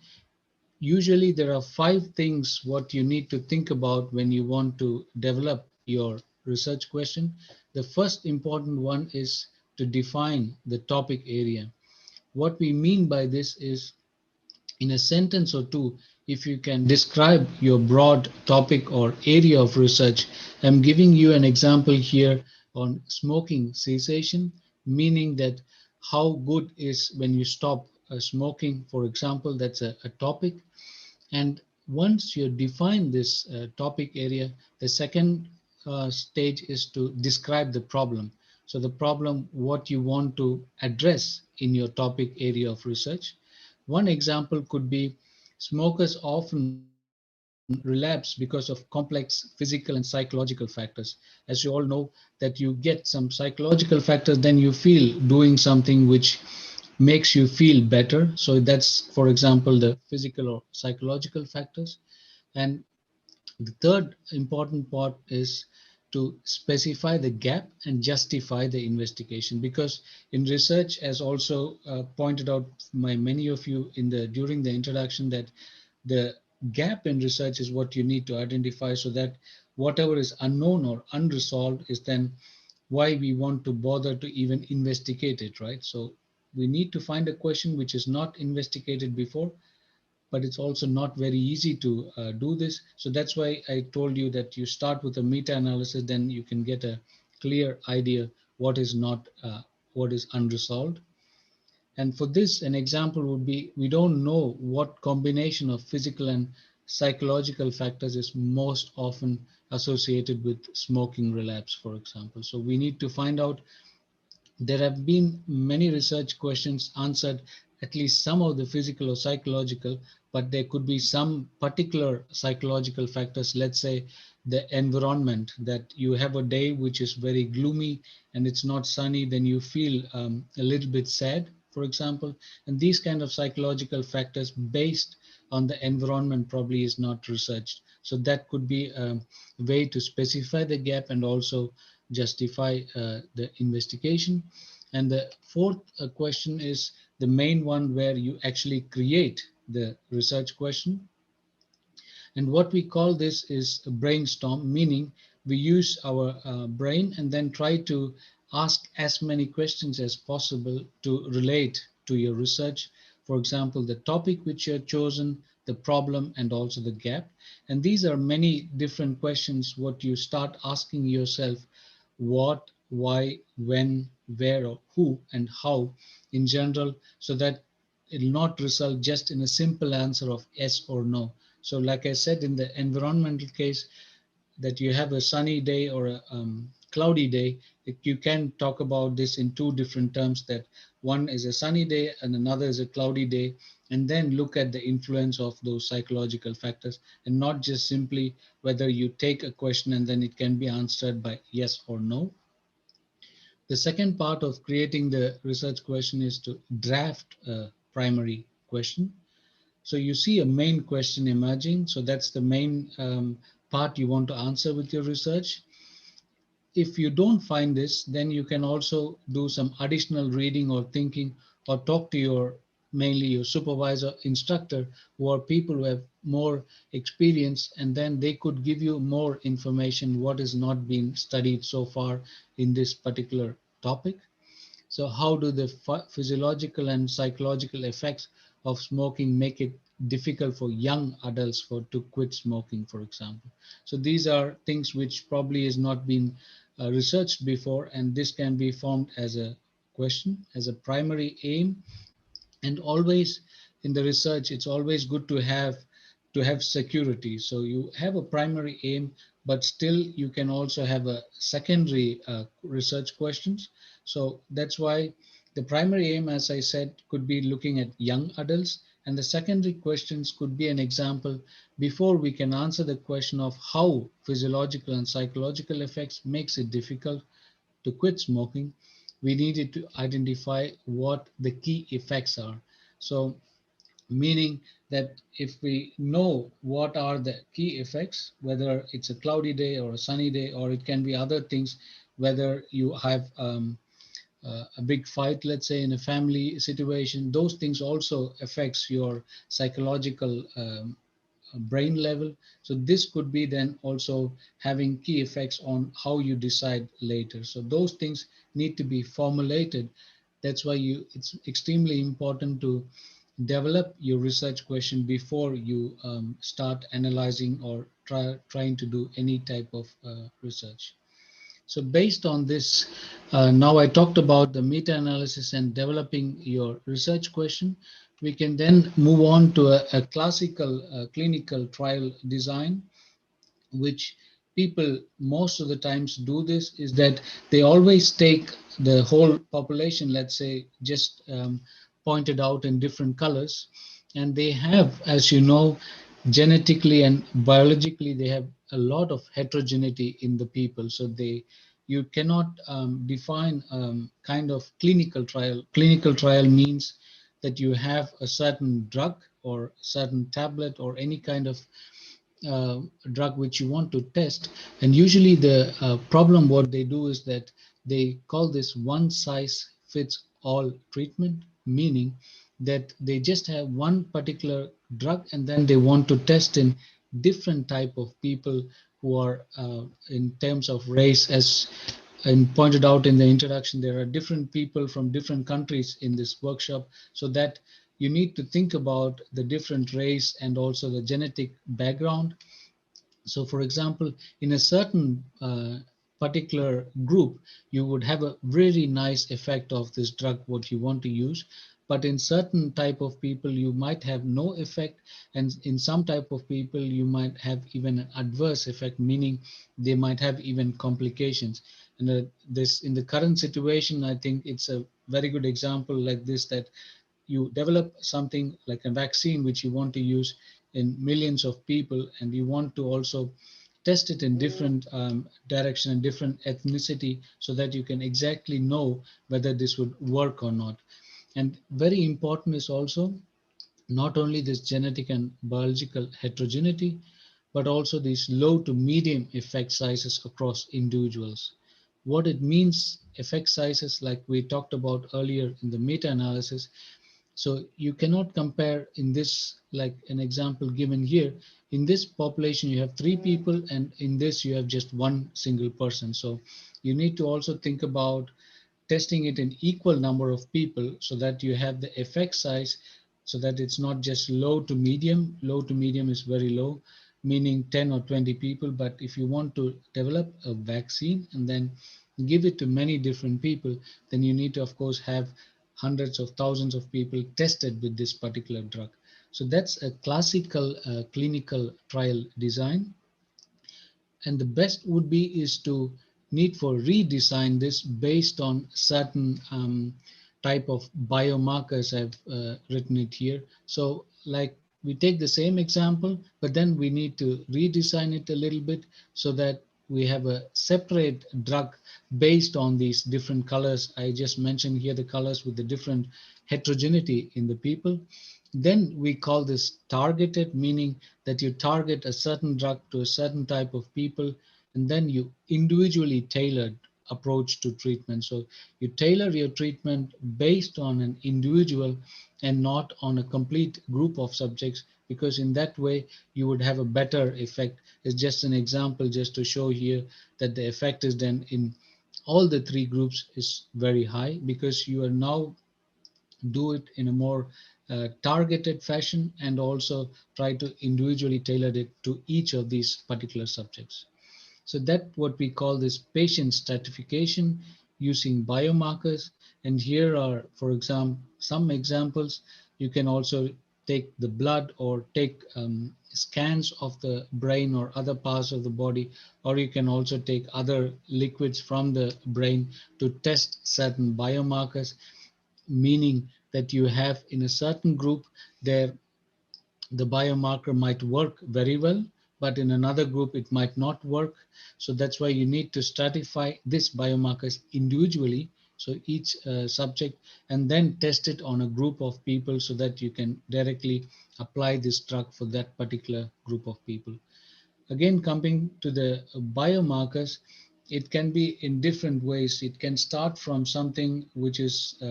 Usually there are 5 things what you need to think about when you want to develop your research question. The first important one is to define the topic area. What we mean by this is, in a sentence or 2, if you can describe your broad topic or area of research. I'm giving you an example here on smoking cessation, meaning that how good is when you stop smoking, for example. That's a topic. And once you define this topic area, the second stage is to describe the problem. So the problem, what you want to address in your topic area of research. One example could be, smokers often relapse because of complex physical and psychological factors. As you all know, that you get some psychological factors, then you feel doing something which makes you feel better. So that's, for example, the physical or psychological factors. And the third important part is to specify the gap and justify the investigation, because in research, as also pointed out by many of you during the introduction, that the gap in research is what you need to identify, so that whatever is unknown or unresolved is then why we want to bother to even investigate it, right? So we need to find a question which is not investigated before, but it's also not very easy to do this. So that's why I told you that you start with a meta-analysis, then you can get a clear idea what is unresolved. And for this, an example would be, we don't know what combination of physical and psychological factors is most often associated with smoking relapse, for example. So we need to find out. There have been many research questions answered at least some of the physical or psychological, but there could be some particular psychological factors. Let's say the environment, that you have a day which is very gloomy and it's not sunny, then you feel a little bit sad, for example. And these kind of psychological factors based on the environment probably is not researched. So that could be a way to specify the gap and also justify the investigation. And the fourth question is the main one, where you actually create the research question. And what we call this is a brainstorm, meaning we use our brain and then try to ask as many questions as possible to relate to your research. For example, the topic which you have chosen, the problem, and also the gap. And these are many different questions what you start asking yourself: what, why, when, where, or who, and how in general, so that it will not result just in a simple answer of yes or no. So like I said, in the environmental case, that you have a sunny day or a cloudy day, you can talk about this in two different terms, that one is a sunny day and another is a cloudy day, and then look at the influence of those psychological factors, and not just simply whether you take a question and then it can be answered by yes or no. The second part of creating the research question is to draft a primary question. So you see a main question emerging. So that's the main part you want to answer with your research. If you don't find this, then you can also do some additional reading or thinking, or talk to mainly your supervisor, instructor, who are people who have more experience, and then they could give you more information what is not being studied so far in this particular topic. So how do the physiological and psychological effects of smoking make it difficult for young adults to quit smoking, for example? So these are things which probably has not been researched before, and this can be formed as a question, as a primary aim. And always in the research, it's always good to have security. So you have a primary aim, but still you can also have a secondary research questions. So that's why the primary aim, as I said, could be looking at young adults, and the secondary questions could be an example. Before we can answer the question of how physiological and psychological effects makes it difficult to quit smoking, we needed to identify what the key effects are. So meaning that if we know what are the key effects, whether it's a cloudy day or a sunny day, or it can be other things, whether you have a big fight, let's say in a family situation, those things also affects your psychological brain level. So this could be then also having key effects on how you decide later. So those things need to be formulated. That's why it's extremely important to develop your research question before you start analyzing or trying to do any type of research. So based on this, now I talked about the meta-analysis and developing your research question. We can then move on to a classical clinical trial design, which people most of the times do. This is that they always take the whole population, let's say, just pointed out in different colors, and they have, as you know, genetically and biologically, they have a lot of heterogeneity in the people. So you cannot define kind of clinical trial. Clinical trial means that you have a certain drug or certain tablet or any kind of drug which you want to test. And usually the problem what they do is that they call this one size fits all treatment, meaning that they just have one particular drug and then they want to test in different type of people who are in terms of race. As and pointed out in the introduction, there are different people from different countries in this workshop, so that you need to think about the different race and also the genetic background. So for example, in a certain particular group, you would have a really nice effect of this drug, what you want to use. But in certain type of people, you might have no effect. And in some type of people, you might have even an adverse effect, meaning they might have even complications. And this in the current situation, I think it's a very good example like this, that you develop something like a vaccine which you want to use in millions of people, and you want to also test it in different direction and different ethnicity, so that you can exactly know whether this would work or not. And very important is also not only this genetic and biological heterogeneity, but also these low to medium effect sizes across individuals. What it means, effect sizes, like we talked about earlier in the meta-analysis. So you cannot compare in this, like an example given here, in this population you have 3 people, and in this you have just 1 single person. So you need to also think about testing it in equal number of people, so that you have the effect size, so that it's not just low to medium. Low to medium is very low, meaning 10 or 20 people. But if you want to develop a vaccine and then give it to many different people, then you need to, of course, have hundreds of thousands of people tested with this particular drug. So that's a classical clinical trial design. And the best would be is to need for redesign this based on certain type of biomarkers. I've written it here. So like we take the same example, but then we need to redesign it a little bit, so that we have a separate drug based on these different colors. I just mentioned here the colors with the different heterogeneity in the people. Then we call this targeted, meaning that you target a certain drug to a certain type of people, and then you individually tailored approach to treatment. So you tailor your treatment based on an individual and not on a complete group of subjects, because in that way you would have a better effect. It's just an example just to show here that the effect is then in all the 3 groups is very high, because you are now do it in a more targeted fashion, and also try to individually tailor it to each of these particular subjects. So that's what we call this patient stratification using biomarkers. And here are, for example, some examples. You can also take the blood or take scans of the brain or other parts of the body, or you can also take other liquids from the brain to test certain biomarkers, meaning that you have in a certain group there the biomarker might work very well, but in another group it might not work. So that's why you need to stratify these biomarkers individually, so each subject, and then test it on a group of people, so that you can directly apply this drug for that particular group of people. Again, coming to the biomarkers, it can be in different ways. It can start from something which is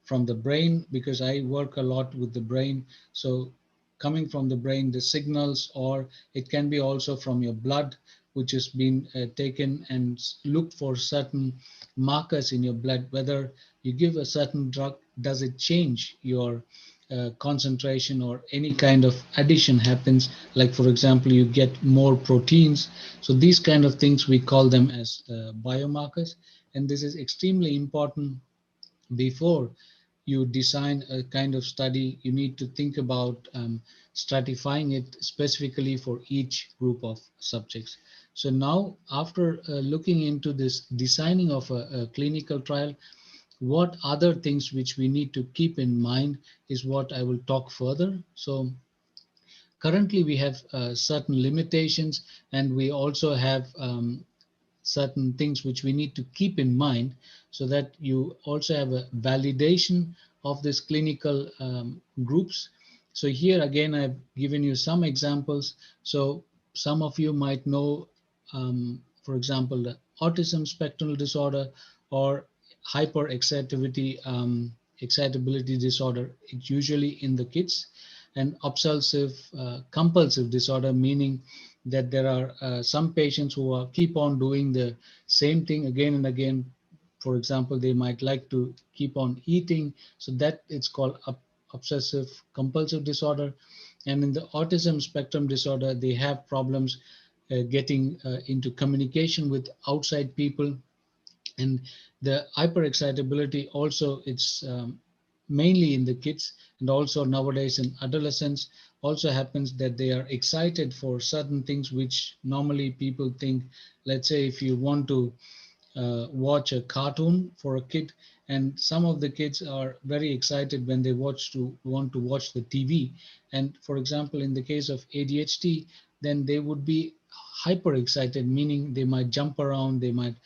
from the brain, because I work a lot with the brain. So coming from the brain, the signals, or it can be also from your blood, which has been taken, and look for certain markers in your blood. Whether you give a certain drug, does it change your concentration, or any kind of addition happens, like for example you get more proteins. So these kind of things, we call them as biomarkers, and this is extremely important. Before you design a kind of study, you need to think about stratifying it specifically for each group of subjects. So now, after looking into this designing of a clinical trial, what other things which we need to keep in mind is what I will talk further. So currently we have certain limitations, and we also have certain things which we need to keep in mind, so that you also have a validation of this clinical groups. So here again, I've given you some examples. So some of you might know, for example, the autism spectrum disorder or hyperexcitability excitability disorder. It's usually in the kids. And obsessive compulsive disorder, meaning that there are some patients who are keep on doing the same thing again and again. For example, they might like to keep on eating, so that it's called obsessive compulsive disorder. And in the autism spectrum disorder, they have problems getting into communication with outside people. And the hyperexcitability also, it's mainly in the kids, and also nowadays in adolescents also happens that they are excited for certain things which normally people think. Let's say if you want to watch a cartoon for a kid, and some of the kids are very excited when they want to watch the TV. And for example, in the case of ADHD, then they would be hyper excited, meaning they might jump around, they might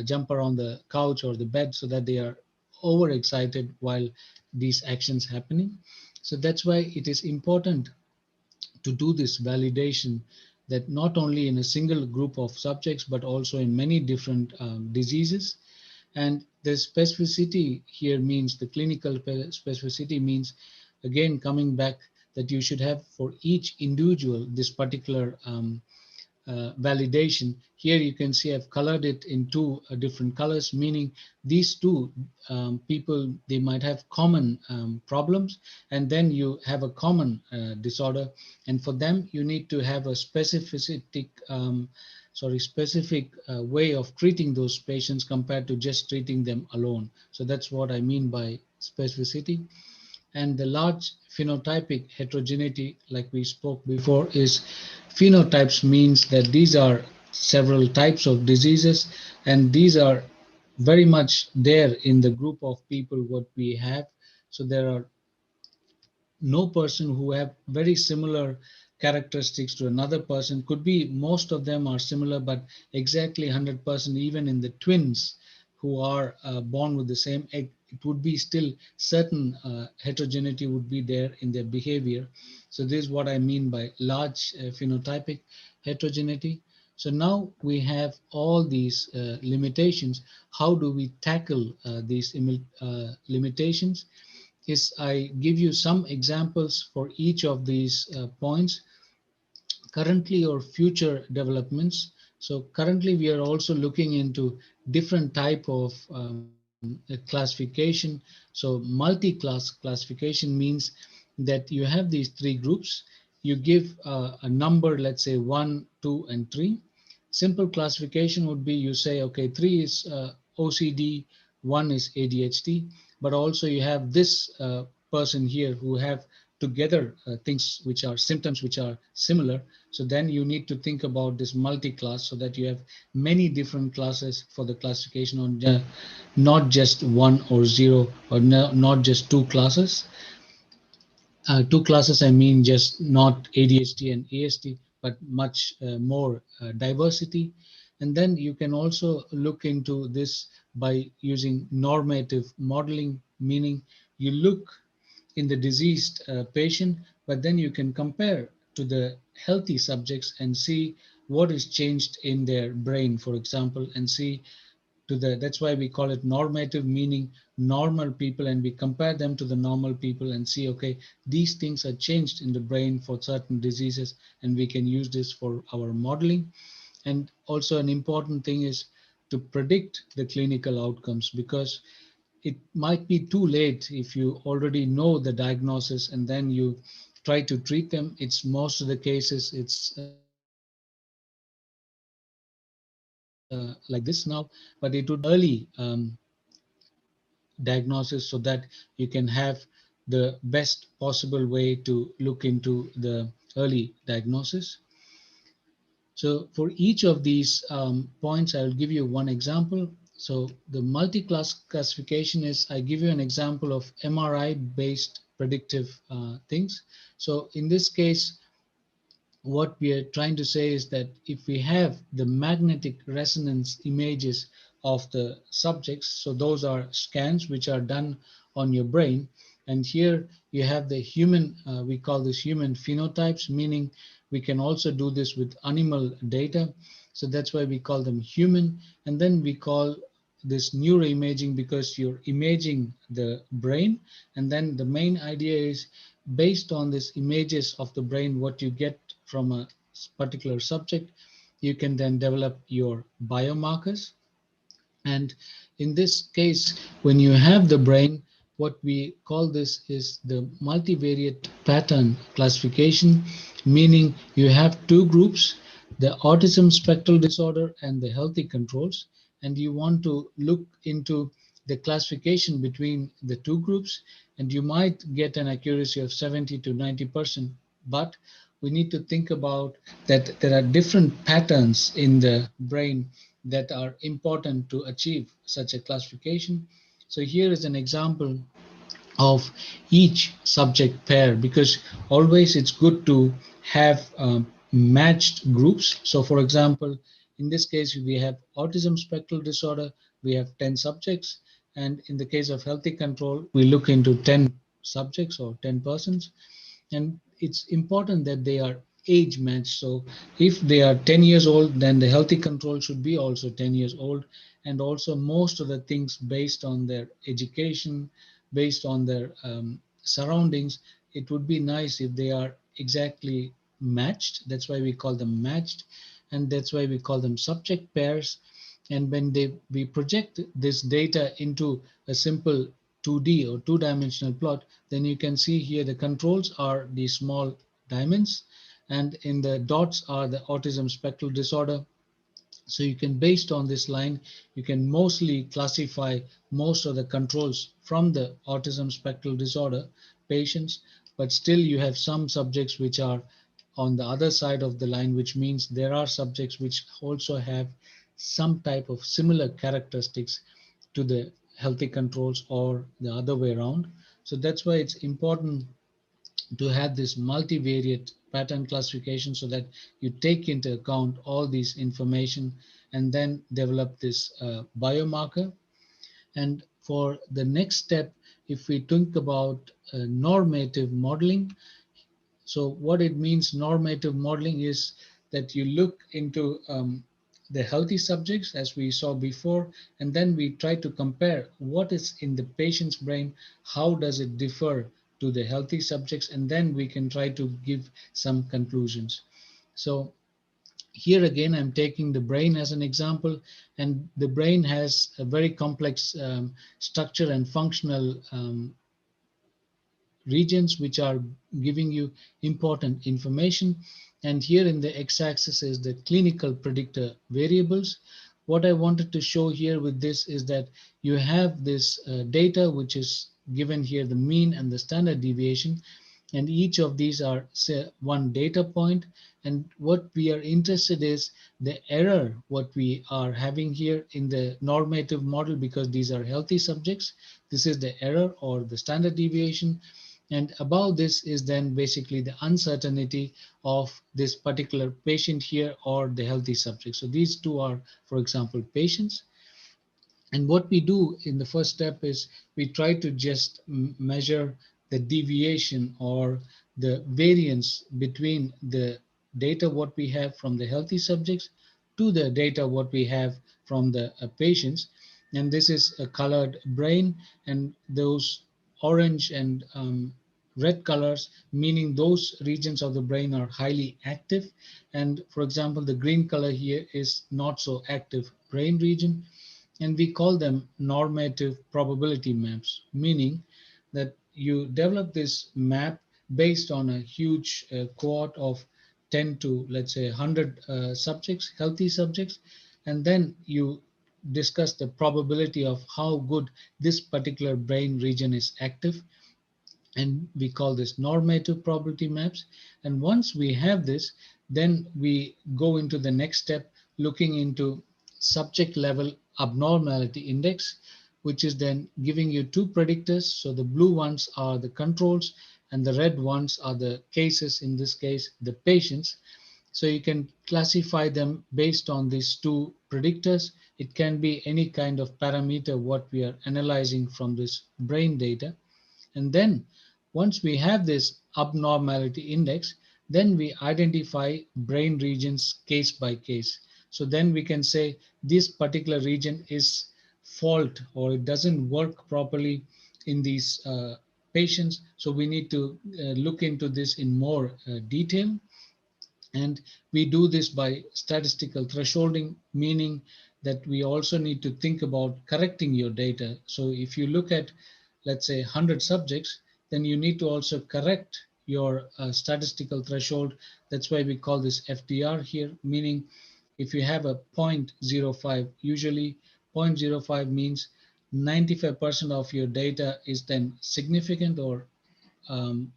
jump around the couch or the bed, so that they are overexcited while these actions happening. So that's why it is important to do this validation, that not only in a single group of subjects, but also in many different diseases. And the specificity here means, the clinical specificity means, again, coming back, that you should have for each individual this particular validation. Here you can see I've colored it in two different colors, meaning these two people, they might have common problems, and then you have a common disorder. And for them, you need to have a specific way of treating those patients compared to just treating them alone. So that's what I mean by specificity. And the large phenotypic heterogeneity, like we spoke before, is phenotypes means that these are several types of diseases, and these are very much there in the group of people what we have. So there are no person who have very similar characteristics to another person. Could be most of them are similar, but exactly 100%, even in the twins who are born with the same egg, it would be still certain heterogeneity would be there in their behavior. So this is what I mean by large phenotypic heterogeneity. So now we have all these limitations. How do we tackle these limitations? Is I give you some examples for each of these points, currently or future developments. So currently we are also looking into different type of classification. So multi-class classification means that you have these three groups. You give a number, let's say 1, 2, and 3. Simple classification would be, you say, okay, 3 is OCD, 1 is ADHD, but also you have this person here who have together things which are symptoms which are similar. So then you need to think about this multi-class, so that you have many different classes for the classification on not just 1 or 0, or not just two classes. Two classes, I mean just not ADHD and ASD, but much more diversity. And then you can also look into this by using normative modeling, meaning you look in the diseased patient, but then you can compare to the healthy subjects and see what is changed in their brain, for example, and see to the, that's why we call it normative, meaning normal people, and we compare them to the normal people and see, okay, these things are changed in the brain for certain diseases, and we can use this for our modeling. And also an important thing is to predict the clinical outcomes, because it might be too late if you already know the diagnosis and then you try to treat them. It's most of the cases, it's like this now, but it would early diagnosis, so that you can have the best possible way to look into the early diagnosis. So for each of these points, I'll give you one example. So the multi-class classification is, I give you an example of MRI-based predictive things. So in this case, what we are trying to say is that if we have the magnetic resonance images of the subjects, so those are scans which are done on your brain, and here you have the human, we call this human phenotypes, meaning we can also do this with animal data. So that's why we call them human. And then we call this neuroimaging because you're imaging the brain. And then the main idea is based on these images of the brain, what you get from a particular subject, you can then develop your biomarkers. And in this case, when you have the brain, what we call this is the multivariate pattern classification, meaning you have two groups, the autism spectral disorder and the healthy controls, and you want to look into the classification between the two groups, and you might get an accuracy of 70 to 90%, but we need to think about that there are different patterns in the brain that are important to achieve such a classification. So here is an example of each subject pair, because always it's good to have matched groups. So for example, in this case, we have autism spectral disorder, we have 10 subjects. And in the case of healthy control, we look into 10 subjects or 10 persons. And it's important that they are age matched. So if they are 10 years old, then the healthy control should be also 10 years old. And also most of the things based on their education, based on their surroundings, it would be nice if they are exactly matched. That's why we call them matched. And that's why we call them subject pairs. And when we project this data into a simple 2D or two-dimensional plot, then you can see here the controls are the small diamonds, and in the dots are the autism spectral disorder. So you can, based on this line, you can mostly classify most of the controls from the autism spectral disorder patients, but still you have some subjects which are on the other side of the line, which means there are subjects which also have some type of similar characteristics to the healthy controls or the other way around. So that's why it's important to have this multivariate pattern classification so that you take into account all these information and then develop this biomarker. And for the next step, if we think about normative modeling, so what it means, normative modeling, is that you look into the healthy subjects as we saw before, and then we try to compare what is in the patient's brain, how does it differ to the healthy subjects, and then we can try to give some conclusions. So here again, I'm taking the brain as an example, and the brain has a very complex structure and functional regions which are giving you important information. And here in the x-axis is the clinical predictor variables. What I wanted to show here with this is that you have this data which is given here, the mean and the standard deviation, and each of these are, say, one data point. And what we are interested is the error what we are having here in the normative model, because these are healthy subjects. This is the error or the standard deviation. And above this is then basically the uncertainty of this particular patient here or the healthy subject. So these two are, for example, patients. And what we do in the first step is we try to just measure the deviation or the variance between the data what we have from the healthy subjects to the data what we have from the patients. And this is a colored brain, and those orange and red colors, meaning those regions of the brain are highly active. And for example, the green color here is not so active brain region. And we call them normative probability maps, meaning that you develop this map based on a huge cohort of 10 to, let's say, 100 subjects, healthy subjects, and then you discuss the probability of how good this particular brain region is active. And we call this normative probability maps. And once we have this, then we go into the next step, looking into subject level abnormality index, which is then giving you two predictors. So the blue ones are the controls and the red ones are the cases, in this case, the patients. So you can classify them based on these two predictors. It can be any kind of parameter what we are analyzing from this brain data. And then once we have this abnormality index, then we identify brain regions case by case. So then we can say this particular region is fault or it doesn't work properly in these patients. So we need to look into this in more detail. And we do this by statistical thresholding, meaning that we also need to think about correcting your data. So if you look at, let's say, 100 subjects, then you need to also correct your statistical threshold. That's why we call this FDR here, meaning if you have a 0.05, usually 0.05 means 95% of your data is then significant or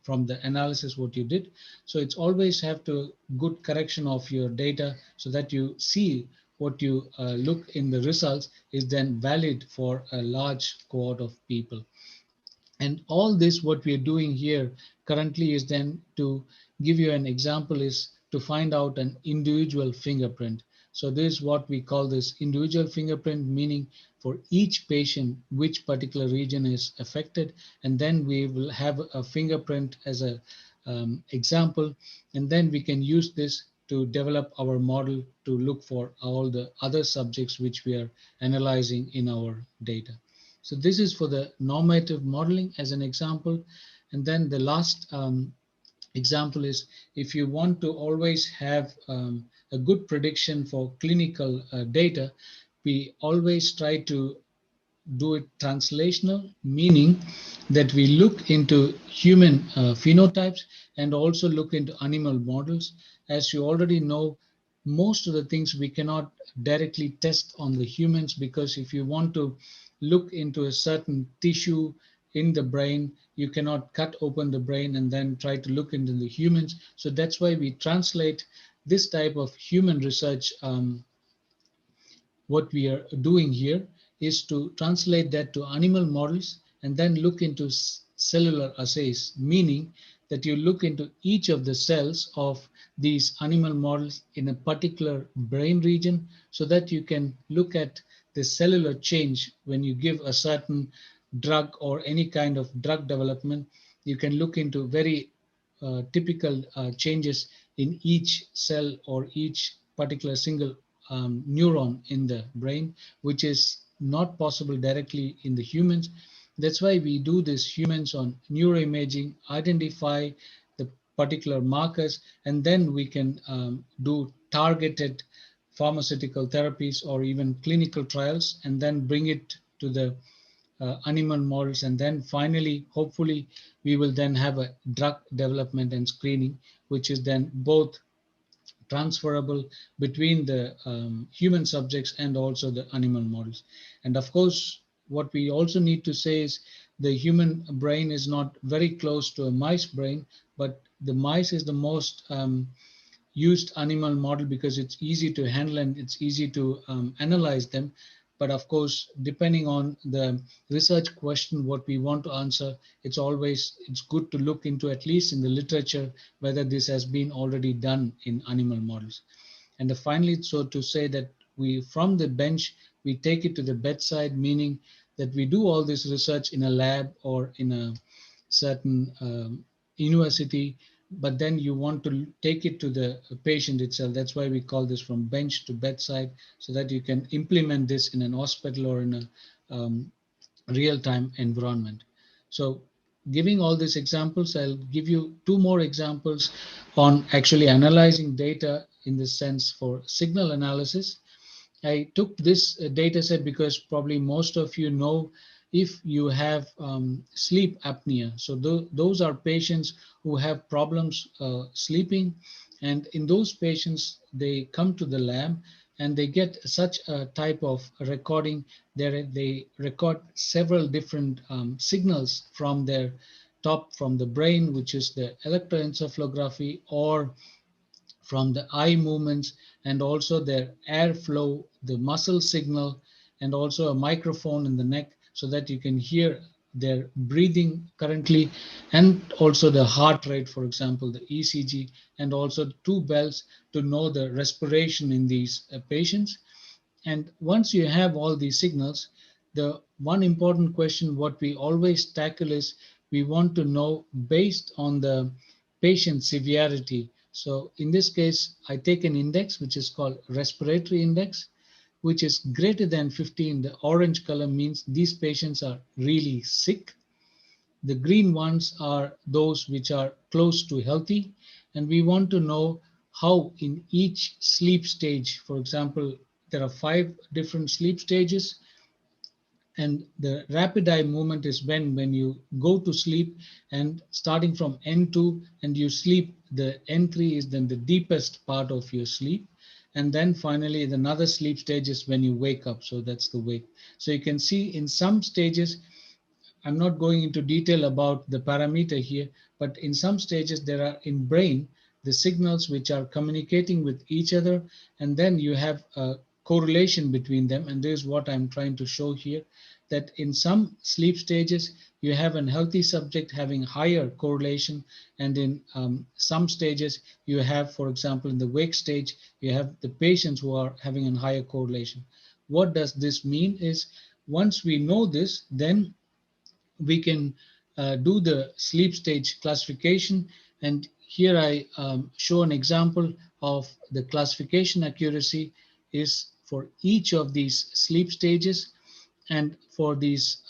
from the analysis what you did. So it's always have to good correction of your data so that you see what you look in the results is then valid for a large cohort of people. And all this what we are doing here currently is then to give you an example is to find out an individual fingerprint. So this is what we call this individual fingerprint, meaning for each patient, which particular region is affected. And then we will have a fingerprint as a example. And then we can use this to develop our model to look for all the other subjects which we are analyzing in our data. So this is for the normative modeling as an example. And then the last example is if you want to always have a good prediction for clinical data, we always try to do it translational, meaning that we look into human phenotypes and also look into animal models. As you already know, most of the things we cannot directly test on the humans, because if you want to look into a certain tissue in the brain, you cannot cut open the brain and then try to look into the humans. So that's why we translate this type of human research. What we are doing here is to translate that to animal models and then look into cellular assays, meaning that you look into each of the cells of these animal models in a particular brain region so that you can look at the cellular change when you give a certain drug or any kind of drug development. You can look into very typical changes in each cell or each particular single neuron in the brain, which is not possible directly in the humans. That's why we do this humans on neuroimaging, identify the particular markers, and then we can do targeted pharmaceutical therapies or even clinical trials, and then bring it to the animal models. And then finally, hopefully, we will then have a drug development and screening, which is then both transferable between the human subjects and also the animal models. And of course, what we also need to say is the human brain is not very close to a mice brain, but the mice is the most used animal model because it's easy to handle and it's easy to analyze them. But of course, depending on the research question, what we want to answer, it's good to look into, at least in the literature, whether this has been already done in animal models. And finally, so to say that we, from the bench, we take it to the bedside, meaning that we do all this research in a lab or in a certain university, but then you want to take it to the patient itself. That's why we call this from bench to bedside, so that you can implement this in an hospital or in a real-time environment. So giving all these examples, I'll give you two more examples on actually analyzing data in the sense for signal analysis. I took this data set because probably most of you know if you have sleep apnea. So those are patients who have problems sleeping. And in those patients, they come to the lab and they get such a type of recording. They record several different signals from their top, from the brain, which is the electroencephalography, or from the eye movements, and also their airflow, the muscle signal, and also a microphone in the neck, so that you can hear their breathing currently, and also the heart rate, for example, the ECG, and also 2 bells to know the respiration in these patients. And once you have all these signals, the one important question what we always tackle is we want to know based on the patient severity. So in this case, I take an index which is called respiratory index, which is greater than 15. The orange color means these patients are really sick. The green ones are those which are close to healthy. And we want to know how in each sleep stage, for example, there are 5 different sleep stages. And the rapid eye movement is when you go to sleep, and starting from N2 and you sleep, the N3 is then the deepest part of your sleep. And then finally, another sleep stage is when you wake up. So that's the wake. So you can see in some stages, I'm not going into detail about the parameter here, but in some stages there are in brain, the signals which are communicating with each other, and then you have a correlation between them. And this is what I'm trying to show here, that in some sleep stages, you have a healthy subject having higher correlation. And in some stages, you have, for example, in the wake stage, you have the patients who are having a higher correlation. What does this mean is, once we know this, then we can do the sleep stage classification. And here I show an example of the classification accuracy is for each of these sleep stages, and for these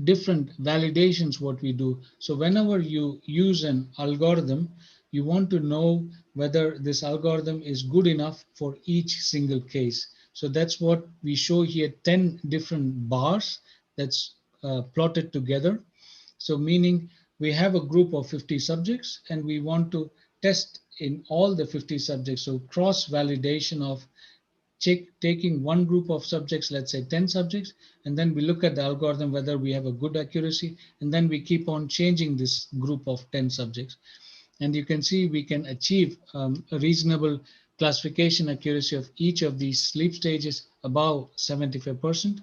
different validations what we do. So whenever you use an algorithm, you want to know whether this algorithm is good enough for each single case. So that's what we show here, 10 different bars that's plotted together. So meaning we have a group of 50 subjects and we want to test in all the 50 subjects. So cross validation of taking one group of subjects, let's say 10 subjects, and then we look at the algorithm whether we have a good accuracy, and then we keep on changing this group of 10 subjects. And you can see we can achieve a reasonable classification accuracy of each of these sleep stages above 75%.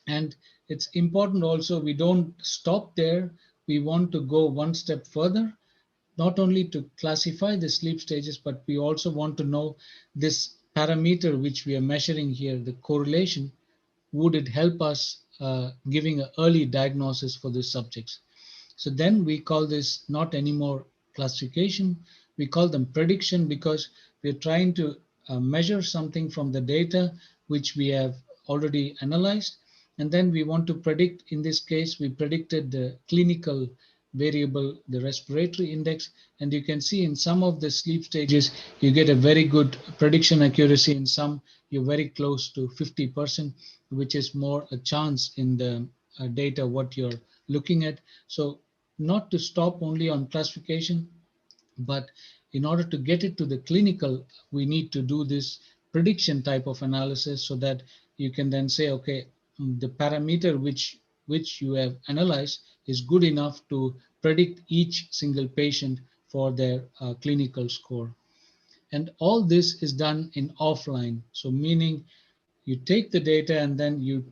And it's important also, we don't stop there. We want to go one step further, not only to classify the sleep stages, but we also want to know this parameter which we are measuring here, the correlation, would it help us giving an early diagnosis for the subjects. So then we call this not anymore classification, we call them prediction, because we're trying to measure something from the data which we have already analyzed. And then we want to predict, in this case, we predicted the clinical variable, the respiratory index. And you can see in some of the sleep stages, you get a very good prediction accuracy. In some, you're very close to 50%, which is more a chance in the data what you're looking at. So not to stop only on classification, but in order to get it to the clinical, we need to do this prediction type of analysis, so that you can then say, okay, the parameter which you have analyzed is good enough to predict each single patient for their clinical score. And all this is done in offline. So meaning you take the data and then you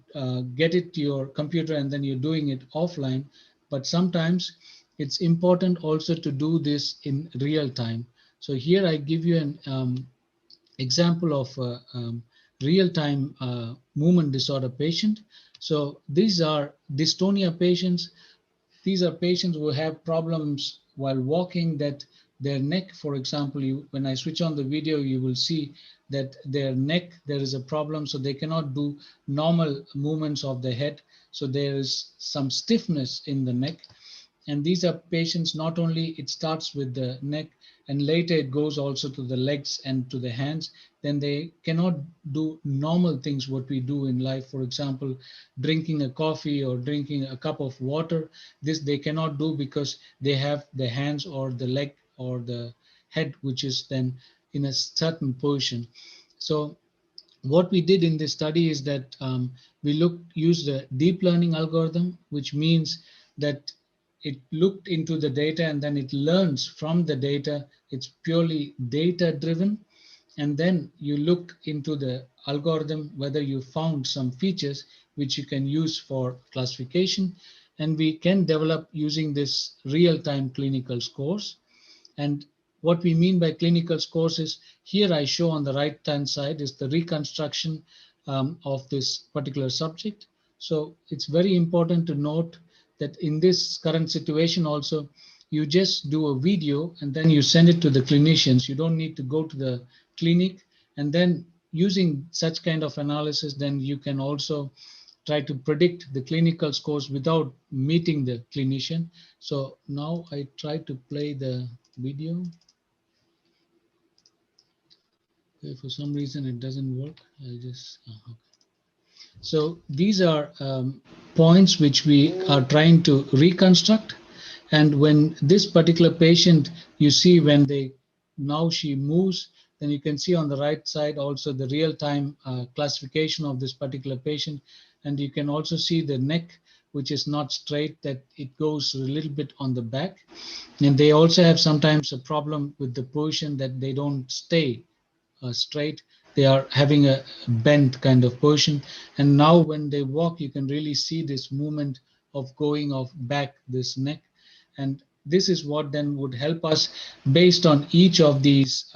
get it to your computer and then you're doing it offline. But sometimes it's important also to do this in real time. So here I give you an example of real-time movement disorder patient. So these are dystonia patients. These are patients who have problems while walking, that their neck, for example, when I switch on the video, you will see that their neck, there is a problem, so they cannot do normal movements of the head. So there is some stiffness in the neck. And these are patients, not only it starts with the neck, and later it goes also to the legs and to the hands. Then they cannot do normal things what we do in life. For example, drinking a coffee or drinking a cup of water. This they cannot do because they have the hands or the leg or the head, which is then in a certain position. So what we did in this study is that we used a deep learning algorithm, which means that it looked into the data and then it learns from the data. It's purely data driven. And then you look into the algorithm whether you found some features which you can use for classification. And we can develop using this real-time clinical scores. And what we mean by clinical scores is, here I show on the right-hand side is the reconstruction of this particular subject. So it's very important to note that in this current situation also, you just do a video and then you send it to the clinicians. You don't need to go to the clinic. And then using such kind of analysis, then you can also try to predict the clinical scores without meeting the clinician. So now I try to play the video. Okay, for some reason it doesn't work. I just, okay. So these are points which we are trying to reconstruct. And when this particular patient, you see when now she moves, then you can see on the right side also the real-time classification of this particular patient. And you can also see the neck, which is not straight, that it goes a little bit on the back. And they also have sometimes a problem with the position that they don't stay straight. They are having a bent kind of position. And now when they walk, you can really see this movement of going off back, this neck. And this is what then would help us based on each of these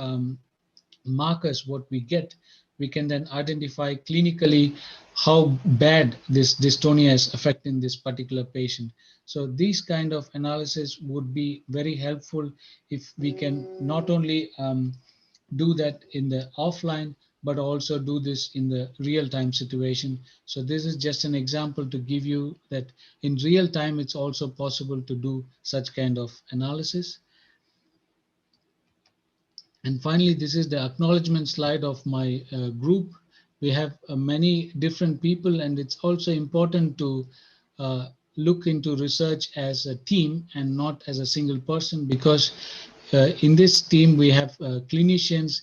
markers, what we get, we can then identify clinically how bad this dystonia is affecting this particular patient. So these kind of analysis would be very helpful if we can not only do that in the offline, but also do this in the real-time situation. So this is just an example to give you that in real time, it's also possible to do such kind of analysis. And finally, this is the acknowledgement slide of my group. We have many different people, and it's also important to look into research as a team and not as a single person, because in this team, we have clinicians,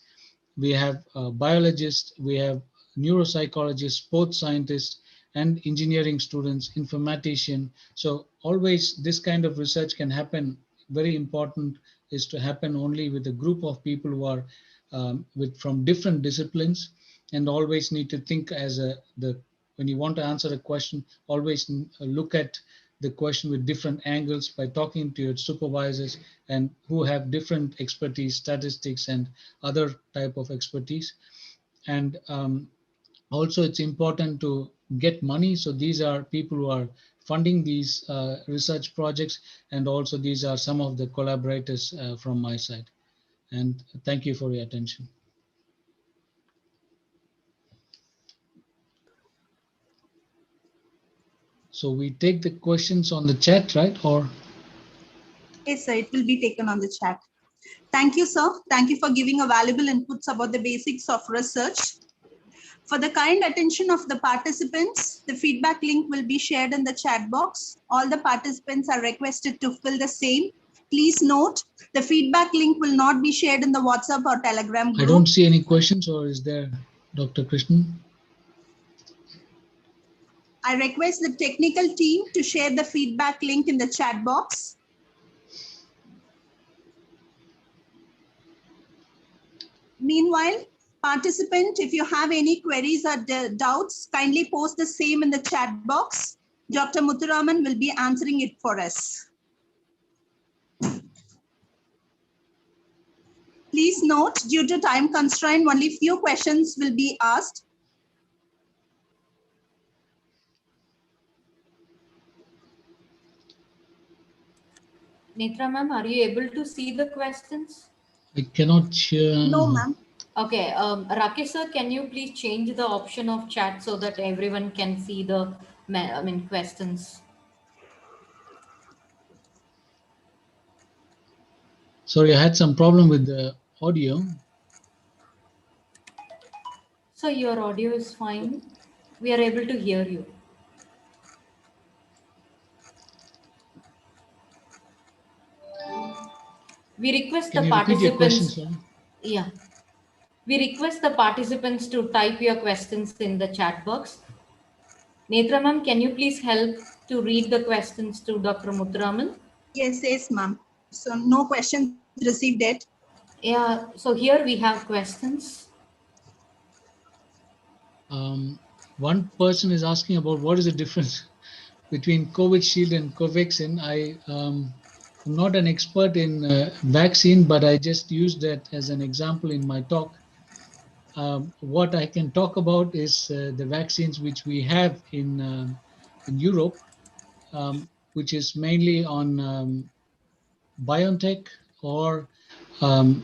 we have biologists, we have neuropsychologists, sports scientists, and engineering students, informatician. So always this kind of research can happen. Very important is to happen only with a group of people who are from different disciplines, and always need to think as when you want to answer a question, always look at the question with different angles by talking to your supervisors and who have different expertise, statistics and other type of expertise. And also it's important to get money. So these are people who are funding these research projects, and also these are some of the collaborators from my side. And thank you for your attention. So we take the questions on the chat, right? Or yes, sir, it will be taken on the chat. Thank you, sir. Thank you for giving a valuable inputs about the basics of research. For the kind attention of the participants, the feedback link will be shared in the chat box. All the participants are requested to fill the same. Please note, the feedback link will not be shared in the WhatsApp or Telegram group. I don't see any questions, or is there, Dr. Krishnan? I request the technical team to share the feedback link in the chat box. Meanwhile, participant, if you have any queries or doubts, kindly post the same in the chat box. Dr. Muthuraman will be answering it for us. Please note, due to time constraint, only few questions will be asked. Netra ma'am, are you able to see the questions? I cannot hear. No, ma'am. Okay, Rakesh sir, can you please change the option of chat so that everyone can see the questions? Sorry, I had some problem with the audio. So your audio is fine. We are able to hear you. We request the participants. Yeah. We request the participants to type your questions in the chat box. Netra ma'am, can you please help to read the questions to Dr. Muthuraman? Yes, yes, ma'am. So no questions received yet. Yeah, so here we have questions. one person is asking about what is the difference between Covishield and Covaxin. I'm not an expert in vaccine, but I just used that as an example in my talk. What I can talk about is the vaccines which we have in Europe, which is mainly on BioNTech or um,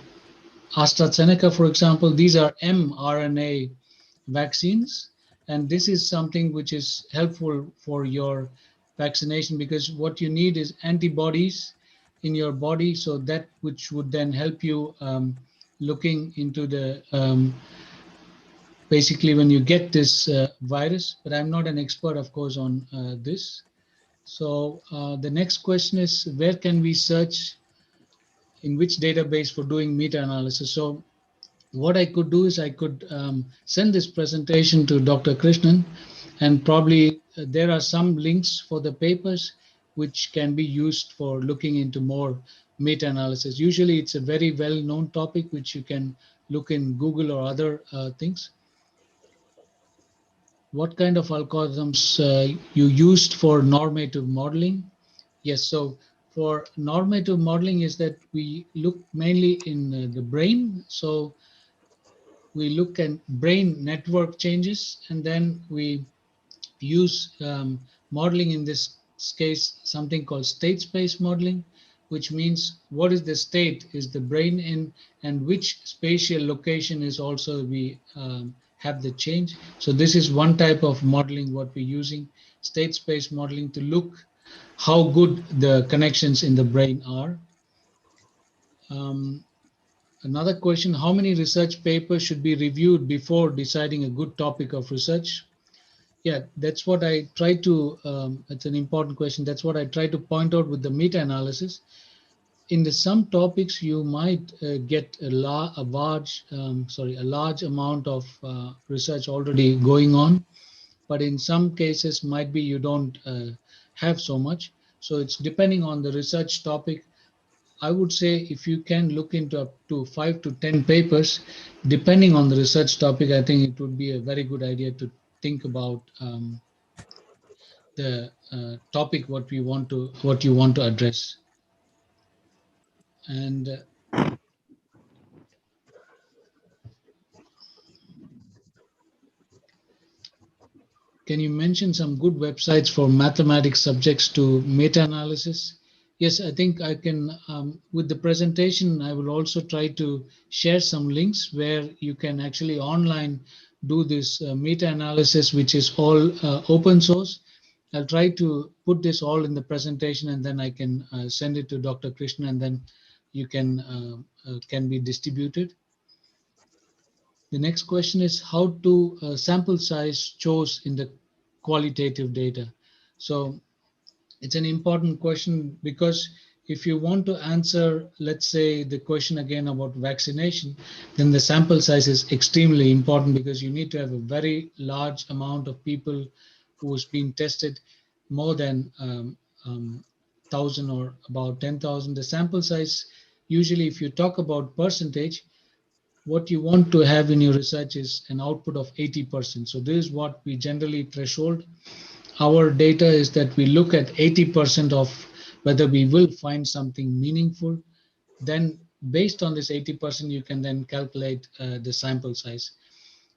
AstraZeneca, for example. These are mRNA vaccines, and this is something which is helpful for your vaccination, because what you need is antibodies in your body, so that which would then help you looking into the basically when you get this virus. But I'm not an expert, of course, on this. So the next question is, where can we search, in which database for doing meta-analysis? So what I could do is I could send this presentation to Dr. Krishnan, and probably there are some links for the papers which can be used for looking into more meta-analysis. Usually it's a very well-known topic which you can look in Google or other things. What kind of algorithms you used for normative modeling? Yes, so for normative modeling is that we look mainly in the brain. So we look at brain network changes, and then we use modeling, in this case, something called state space modeling, which means what is the state is the brain in, and which spatial location is also we have the change. So this is one type of modeling what we're using, state space modeling, to look how good the connections in the brain are. Another question, how many research papers should be reviewed before deciding a good topic of research? Yeah, that's what I try to, it's an important question. That's what I try to point out with the meta-analysis. In some topics, you might get a large amount of research already going on, but in some cases, might be you don't have so much. So it's depending on the research topic. I would say if you can look into up to 5 to 10 papers, depending on the research topic, I think it would be a very good idea to think about the topic what you want to address. And can you mention some good websites for mathematics subjects to meta-analysis? Yes, I think I can, with the presentation, I will also try to share some links where you can actually online do this meta-analysis, which is all open source. I'll try to put this all in the presentation, and then I can send it to Dr. Krishna, and then you can be distributed. The next question is how to sample size chose in the qualitative data. So it's an important question, because if you want to answer, let's say, the question again about vaccination, then the sample size is extremely important, because you need to have a very large amount of people who's been tested, more than 1,000 or about 10,000. The sample size, usually if you talk about percentage, what you want to have in your research is an output of 80%. So this is what we generally threshold. Our data is that we look at 80% of whether we will find something meaningful. Then based on this 80%, you can then calculate the sample size.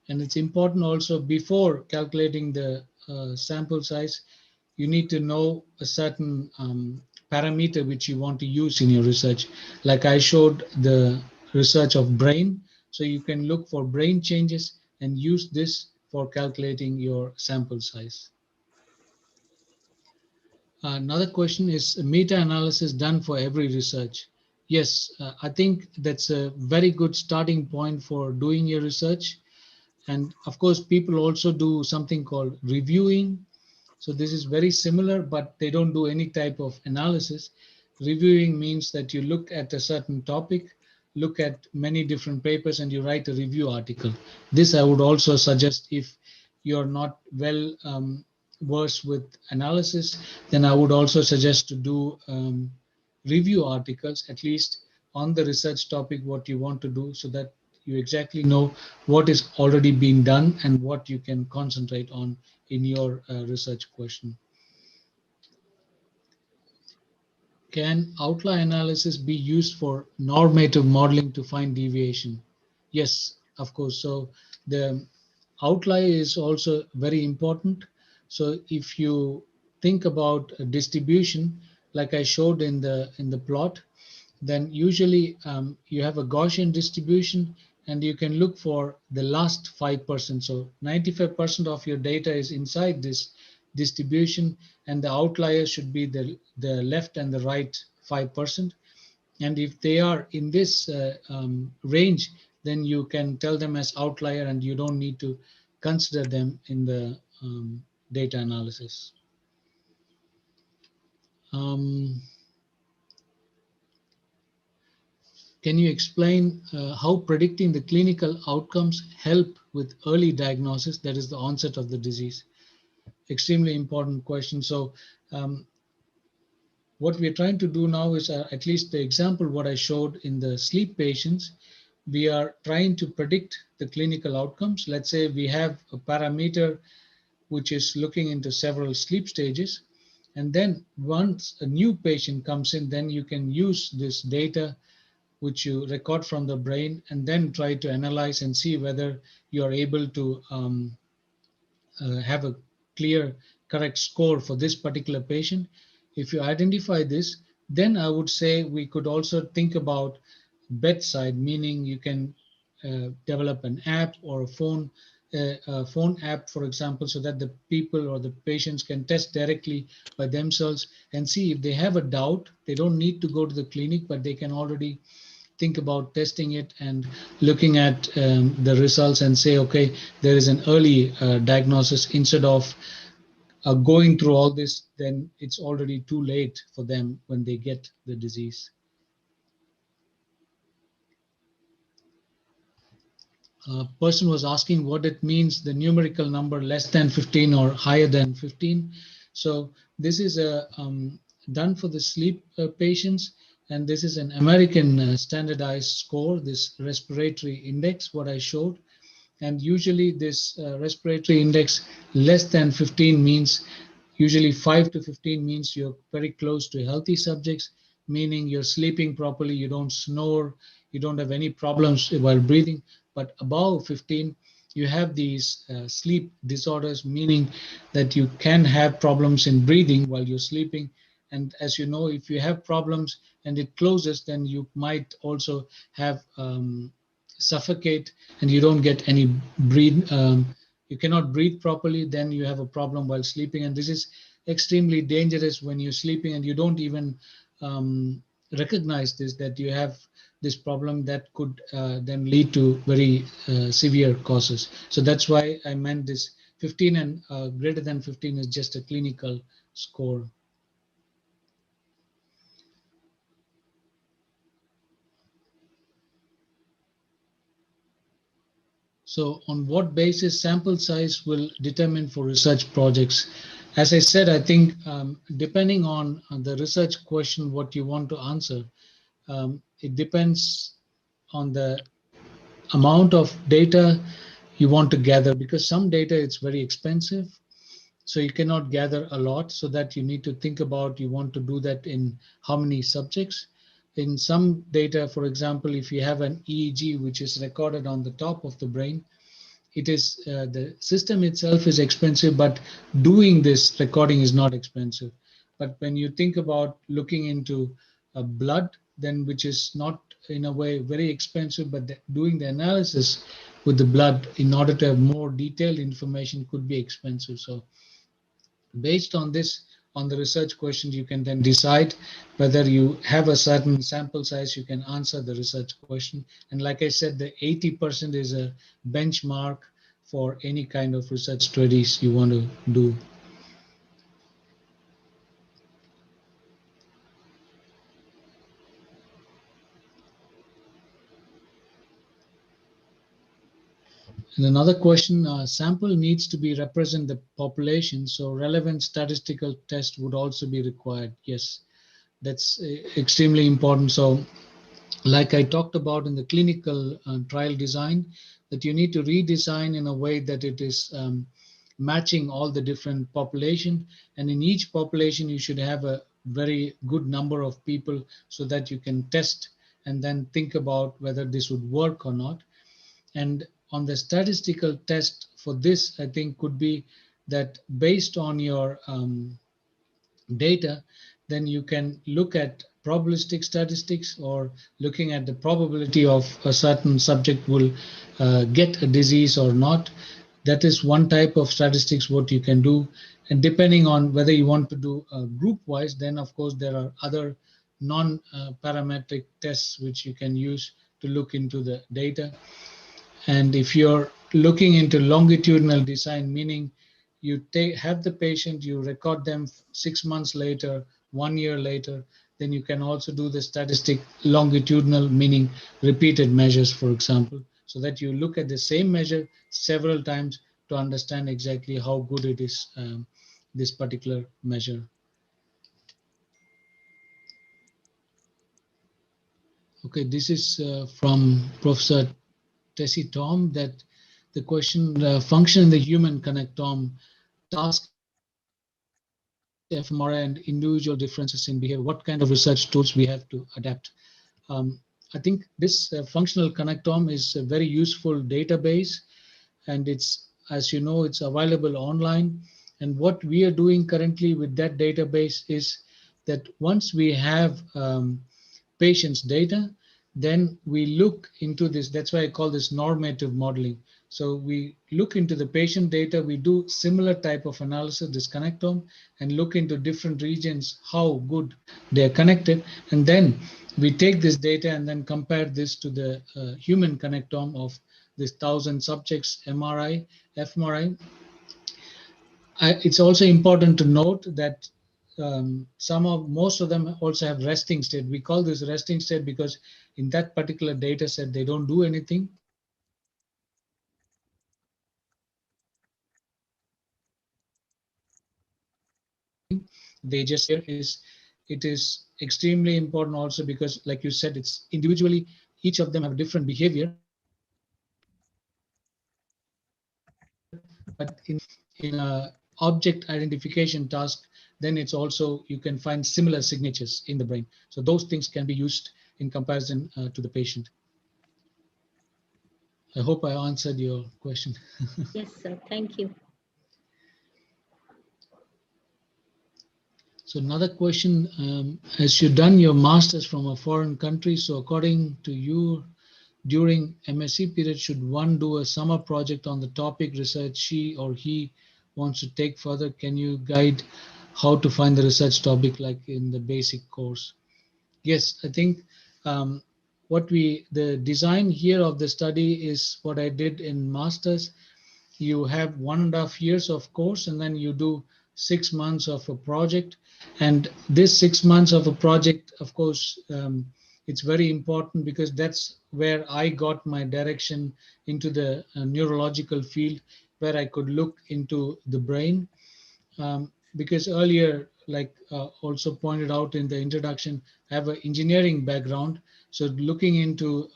And it's important also, before calculating the sample size, you need to know a certain parameter which you want to use in your research. Like I showed the research of brain. So you can look for brain changes and use this for calculating your sample size. Another question is meta-analysis done for every research? Yes, I think that's a very good starting point for doing your research. And of course, people also do something called reviewing. So this is very similar, but they don't do any type of analysis. Reviewing means that you look at a certain topic, look at many different papers, and you write a review article. This I would also suggest if you're not well versed with analysis, then I would also suggest to do review articles, at least on the research topic, what you want to do, so that you exactly know what is already being done and what you can concentrate on in your research question. Can outlier analysis be used for normative modeling to find deviation? Yes, of course. So the outlier is also very important. So if you think about a distribution, like I showed in the plot, then usually you have a Gaussian distribution and you can look for the last 5%. So 95% of your data is inside this distribution, and the outlier should be the left and the right 5%. And if they are in this range, then you can tell them as outlier and you don't need to consider them in the data analysis. Can you explain how predicting the clinical outcomes help with early diagnosis, that is the onset of the disease? Extremely important question. So what we're trying to do now is at least the example what I showed in the sleep patients, we are trying to predict the clinical outcomes. Let's say we have a parameter which is looking into several sleep stages. And then once a new patient comes in, then you can use this data which you record from the brain and then try to analyze and see whether you are able to have a clear, correct score for this particular patient. If you identify this, then I would say we could also think about bedside, meaning you can develop an app or a phone app, for example, so that the people or the patients can test directly by themselves and see if they have a doubt. They don't need to go to the clinic, but they can already think about testing it and looking at the results and say, okay, there is an early diagnosis. Instead of going through all this, then it's already too late for them when they get the disease. A person was asking what it means, the numerical number less than 15 or higher than 15. So this is done for the sleep patients. And this is an American standardized score, this respiratory index, what I showed. And usually this respiratory index less than 15 means, usually 5 to 15 means you're very close to healthy subjects, meaning you're sleeping properly, you don't snore, you don't have any problems while breathing. But above 15, you have these sleep disorders, meaning that you can have problems in breathing while you're sleeping. And as you know, if you have problems and it closes, then you might also have suffocate and you don't get any breathe. You cannot breathe properly, then you have a problem while sleeping. And this is extremely dangerous when you're sleeping and you don't even recognize this, that you have this problem that could then lead to very severe causes. So that's why I meant this 15 and greater than 15 is just a clinical score. So on what basis sample size will determine for research projects? As I said, I think depending on the research question, what you want to answer, it depends on the amount of data you want to gather, because some data it's very expensive. So you cannot gather a lot, so that you need to think about, you want to do that in how many subjects. In some data, for example, if you have an EEG, which is recorded on the top of the brain, it is the system itself is expensive, but doing this recording is not expensive. But when you think about looking into blood, then which is not in a way very expensive, but doing the analysis with the blood in order to have more detailed information could be expensive. So based on this, on the research questions, you can then decide whether you have a certain sample size, you can answer the research question. And like I said, the 80% is a benchmark for any kind of research studies you want to do. And another question, sample needs to be represent the population, so relevant statistical test would also be required. Yes, that's extremely important. So like I talked about in the clinical trial design, that you need to redesign in a way that it is matching all the different population. And in each population, you should have a very good number of people so that you can test and then think about whether this would work or not. And on the statistical test for this, I think could be that based on your data, then you can look at probabilistic statistics, or looking at the probability of a certain subject will get a disease or not. That is one type of statistics what you can do. And depending on whether you want to do group wise, then of course there are other non-parametric tests which you can use to look into the data. And if you're looking into longitudinal design, meaning you have the patient, you record them 6 months later, 1 year later, then you can also do the statistic longitudinal, meaning repeated measures, for example, so that you look at the same measure several times to understand exactly how good it is, this particular measure. Okay, this is from Professor Tessie Tom, that the question, function in the human connectome, task fMRI and individual differences in behavior, what kind of research tools we have to adapt. I think this functional connectome is a very useful database, and it's, as you know, it's available online. And what we are doing currently with that database is that once we have patients' data, then we look into this. That's why I call this normative modeling. So we look into the patient data, we do similar type of analysis, this connectome, and look into different regions, how good they're connected. And then we take this data and then compare this to the human connectome of this 1,000 subjects, MRI, fMRI. It's also important to note that most of them also have resting state. We call this resting state because in that particular data set, they don't do anything. They just, it is extremely important also because, like you said, it's individually, each of them have different behavior. But in a object identification task, then it's also, you can find similar signatures in the brain. So those things can be used in comparison to the patient. I hope I answered your question. Yes, sir. Thank you. So another question, as you've done your master's from a foreign country, so according to you, during MSc period, should one do a summer project on the topic research she or he wants to take further? Can you guide how to find the research topic like in the basic course? Yes, I think the design here of the study is what I did in master's. You have 1.5 years of course, and then you do 6 months of a project. And this 6 months of a project, of course, it's very important because that's where I got my direction into the neurological field, where I could look into the brain. Because earlier, like also pointed out in the introduction, I have an engineering background. So looking into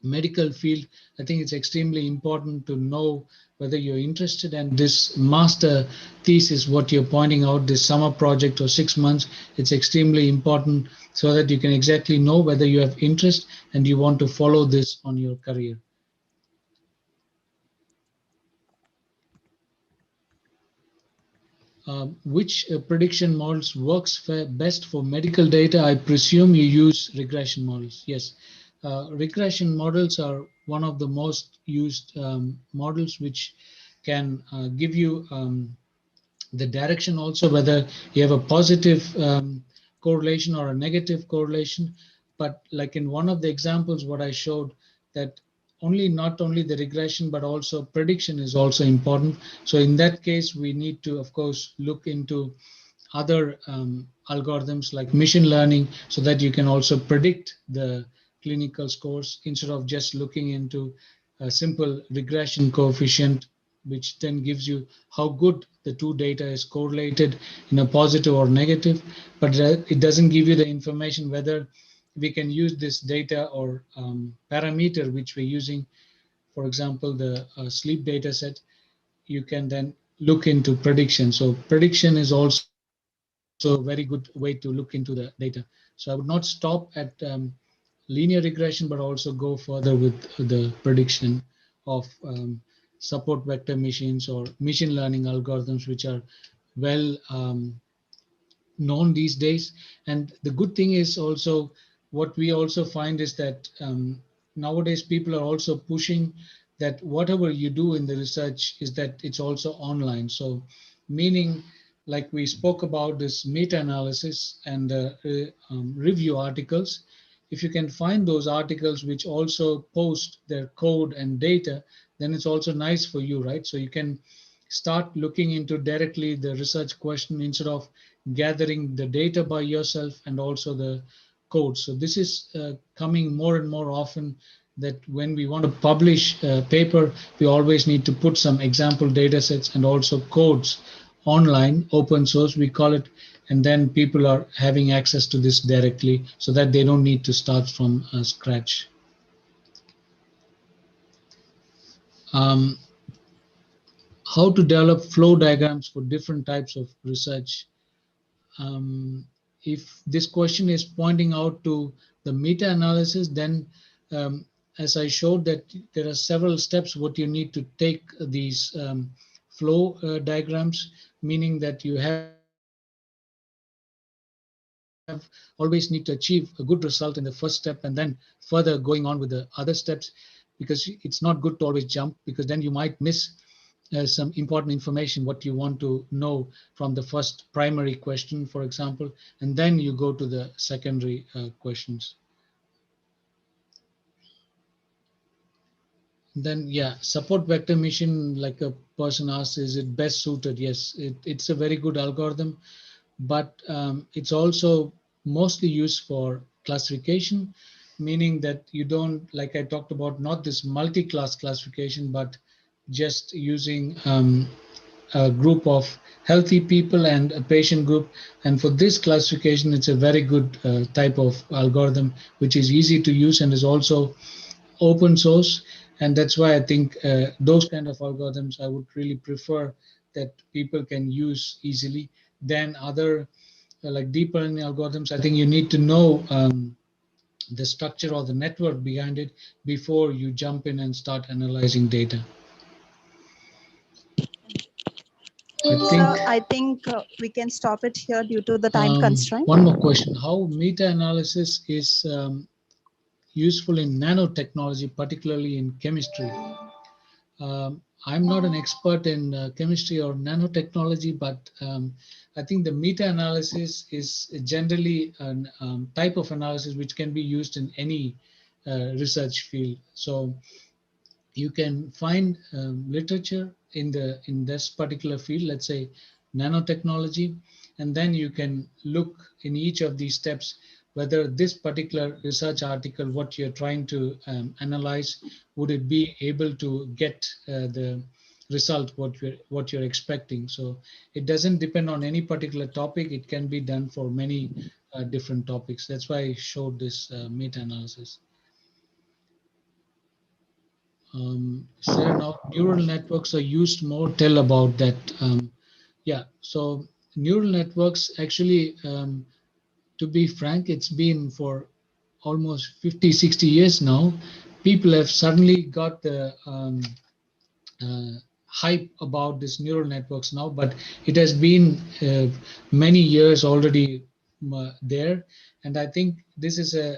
medical field, I think it's extremely important to know whether you're interested. And this master thesis, what you're pointing out, this summer project or 6 months, it's extremely important so that you can exactly know whether you have interest and you want to follow this on your career. Which prediction models works best for medical data? I presume you use regression models. Yes. Regression models are one of the most used models, which can give you the direction also, whether you have a positive correlation or a negative correlation. But like in one of the examples, what I showed, that not only the regression, but also prediction is also important. So in that case, we need to, of course, look into other algorithms like machine learning, so that you can also predict the clinical scores instead of just looking into a simple regression coefficient, which then gives you how good the two data is correlated in a positive or negative, but it doesn't give you the information whether we can use this data or parameter which we're using, for example, the sleep data set, you can then look into prediction. So prediction is also a very good way to look into the data. So I would not stop at linear regression, but also go further with the prediction of support vector machines or machine learning algorithms, which are well known these days. And the good thing is also, what we also find is that nowadays people are also pushing that whatever you do in the research is that it's also online. So meaning, like we spoke about this meta-analysis and review articles, if you can find those articles which also post their code and data, then it's also nice for you, right? So you can start looking into directly the research question instead of gathering the data by yourself and also the code. So this is coming more and more often, that when we want to publish a paper, we always need to put some example data sets and also codes online, open source we call it, and then people are having access to this directly so that they don't need to start from scratch. How to develop flow diagrams for different types of research. If this question is pointing out to the meta-analysis, then as I showed that there are several steps what you need to take these flow diagrams, meaning that you have always need to achieve a good result in the first step and then further going on with the other steps, because it's not good to always jump, because then you might miss some important information what you want to know from the first primary question, for example, and then you go to the secondary questions. Then, yeah, support vector machine, like a person asked, is it best suited? Yes, it's a very good algorithm, but it's also mostly used for classification, meaning that you don't, like I talked about, not this multi-class classification, but just using a group of healthy people and a patient group. And for this classification, it's a very good type of algorithm, which is easy to use and is also open source. And that's why I think those kind of algorithms I would really prefer that people can use easily than other like deep learning algorithms. I think you need to know the structure or the network behind it before you jump in and start analyzing data. I think we can stop it here due to the time constraint. One more question: how meta-analysis is useful in nanotechnology, particularly in chemistry? I'm not an expert in chemistry or nanotechnology, but I think the meta-analysis is generally a type of analysis which can be used in any research field. So you can find literature in this particular field, let's say nanotechnology, and then you can look in each of these steps whether this particular research article, what you're trying to analyze, would it be able to get the result what you're expecting. So it doesn't depend on any particular topic. It can be done for many different topics. That's why I showed this meta-analysis. Sarah, now neural networks are used more. Tell about that. Yeah, so neural networks actually, to be frank, it's been for almost 50, 60 years now. People have suddenly got the hype about this neural networks now, but it has been many years already there. And I think this is a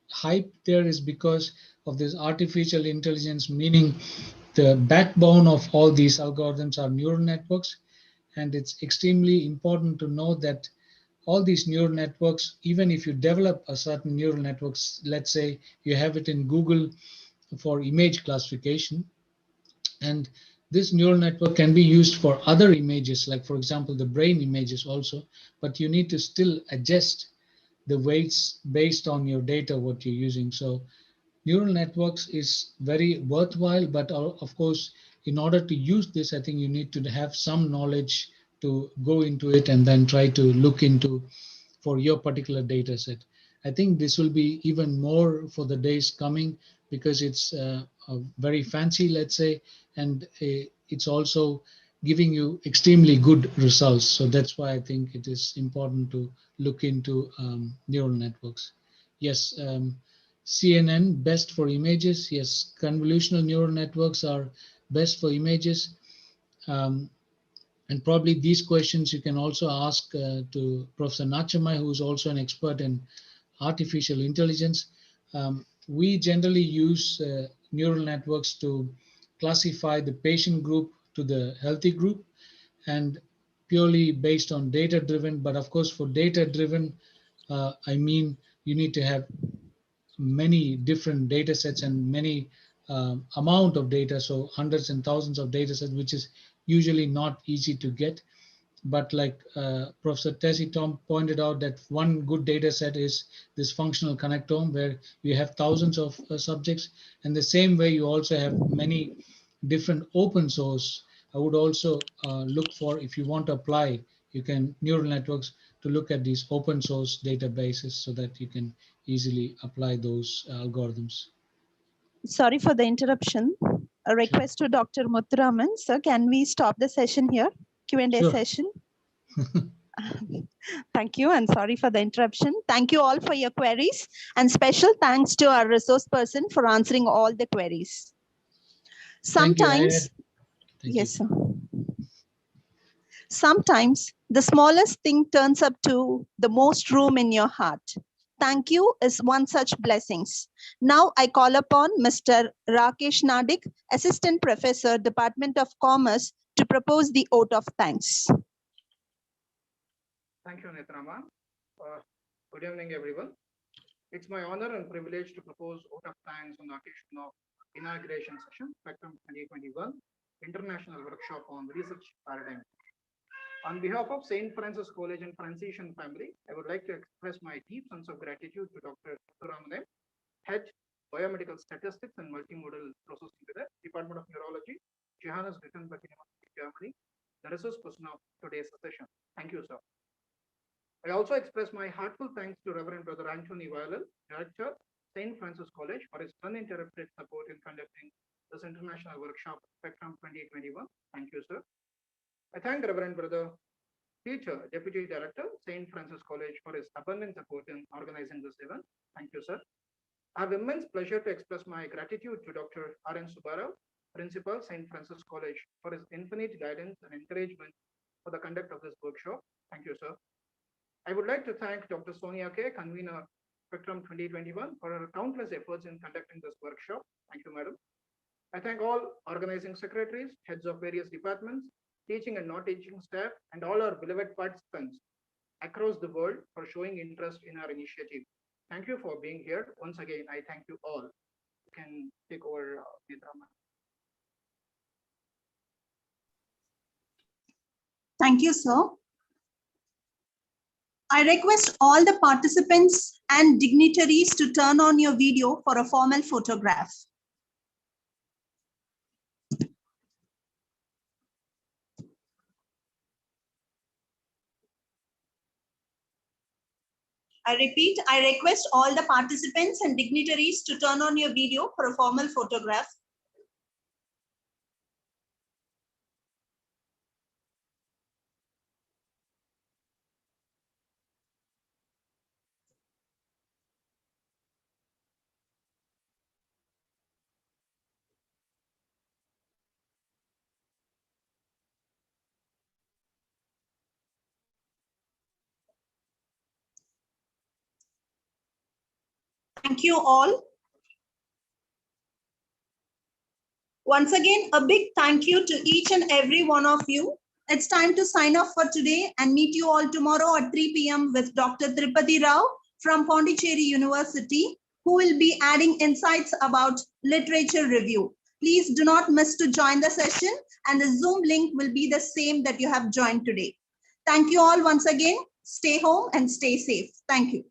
hype there is because of this artificial intelligence, meaning the backbone of all these algorithms are neural networks. And it's extremely important to know that all these neural networks, even if you develop a certain neural networks, let's say you have it in Google for image classification, and this neural network can be used for other images, like for example, the brain images also, but you need to still adjust the weights based on your data, what you're using. So neural networks is very worthwhile, but of course, in order to use this, I think you need to have some knowledge to go into it and then try to look into for your particular data set. I think this will be even more for the days coming because it's very fancy, let's say, and it's also giving you extremely good results. So that's why I think it is important to look into neural networks. Yes, CNN best for images. Yes, convolutional neural networks are best for images. And probably these questions you can also ask to Professor Nachamai, who is also an expert in artificial intelligence. We generally use neural networks to classify the patient group to the healthy group, and purely based on data driven. But of course, for data driven, I mean, you need to have many different data sets and many amount of data, so hundreds and thousands of data sets, which is usually not easy to get. But like Professor Tessie Tom pointed out, that one good data set is this functional connectome, where you have thousands of subjects. And the same way you also have many different open source. I would also look for, if you want to apply, you can neural networks to look at these open source databases so that you can easily apply those algorithms. Sorry for the interruption. A request to Dr. Muthuraman. Sir, can we stop the session here? Q&A Sure. session. Thank you, and sorry for the interruption. Thank you all for your queries, and special thanks to our resource person for answering all the queries. Sometimes, yes, sir. Sometimes the smallest thing turns up to the most room in your heart. Thank you is one such blessings. Now I call upon Mr. Rakesh Nadik, Assistant Professor, Department of Commerce, to propose the oath of thanks. Thank you, Netrama. Good evening, everyone. It's my honor and privilege to propose vote of thanks on the occasion of inauguration session, Spectrum 2021, International Workshop on Research Paradigm. On behalf of St. Francis College and Franciscan family, I would like to express my deep sense of gratitude to Dr. Muthuraman, Head, Biomedical Statistics and Multimodal Processing with the Department of Neurology, Johannes Gutenberg University, Germany, the resource person of today's session. Thank you, sir. I also express my heartfelt thanks to Reverend Brother Anthony Violel, Director, St. Francis College, for his uninterrupted support in conducting this international workshop, Spectrum 2021. Thank you, sir. I thank Reverend Brother Peter, Deputy Director, St. Francis College, for his abundant support in organizing this event. Thank you, sir. I have immense pleasure to express my gratitude to Dr. R.N. Subbarao, Principal, St. Francis College, for his infinite guidance and encouragement for the conduct of this workshop. Thank you, sir. I would like to thank Dr. Sonia K., Convener, Spectrum 2021, for her countless efforts in conducting this workshop. Thank you, madam. I thank all organizing secretaries, heads of various departments, teaching and non-teaching staff, and all our beloved participants across the world for showing interest in our initiative. Thank you for being here. Once again, I thank you all. You can take over, Netrama. Thank you, sir. I request all the participants and dignitaries to turn on your video for a formal photograph. I repeat, I request all the participants and dignitaries to turn on your video for a formal photograph. Thank you all. Once again, a big thank you to each and every one of you. It's time to sign off for today and meet you all tomorrow at 3 p.m. with Dr. Tripati Rao from Pondicherry University, who will be adding insights about literature review. Please do not miss to join the session, and the Zoom link will be the same that you have joined today. Thank you all once again. Stay home and stay safe. Thank you.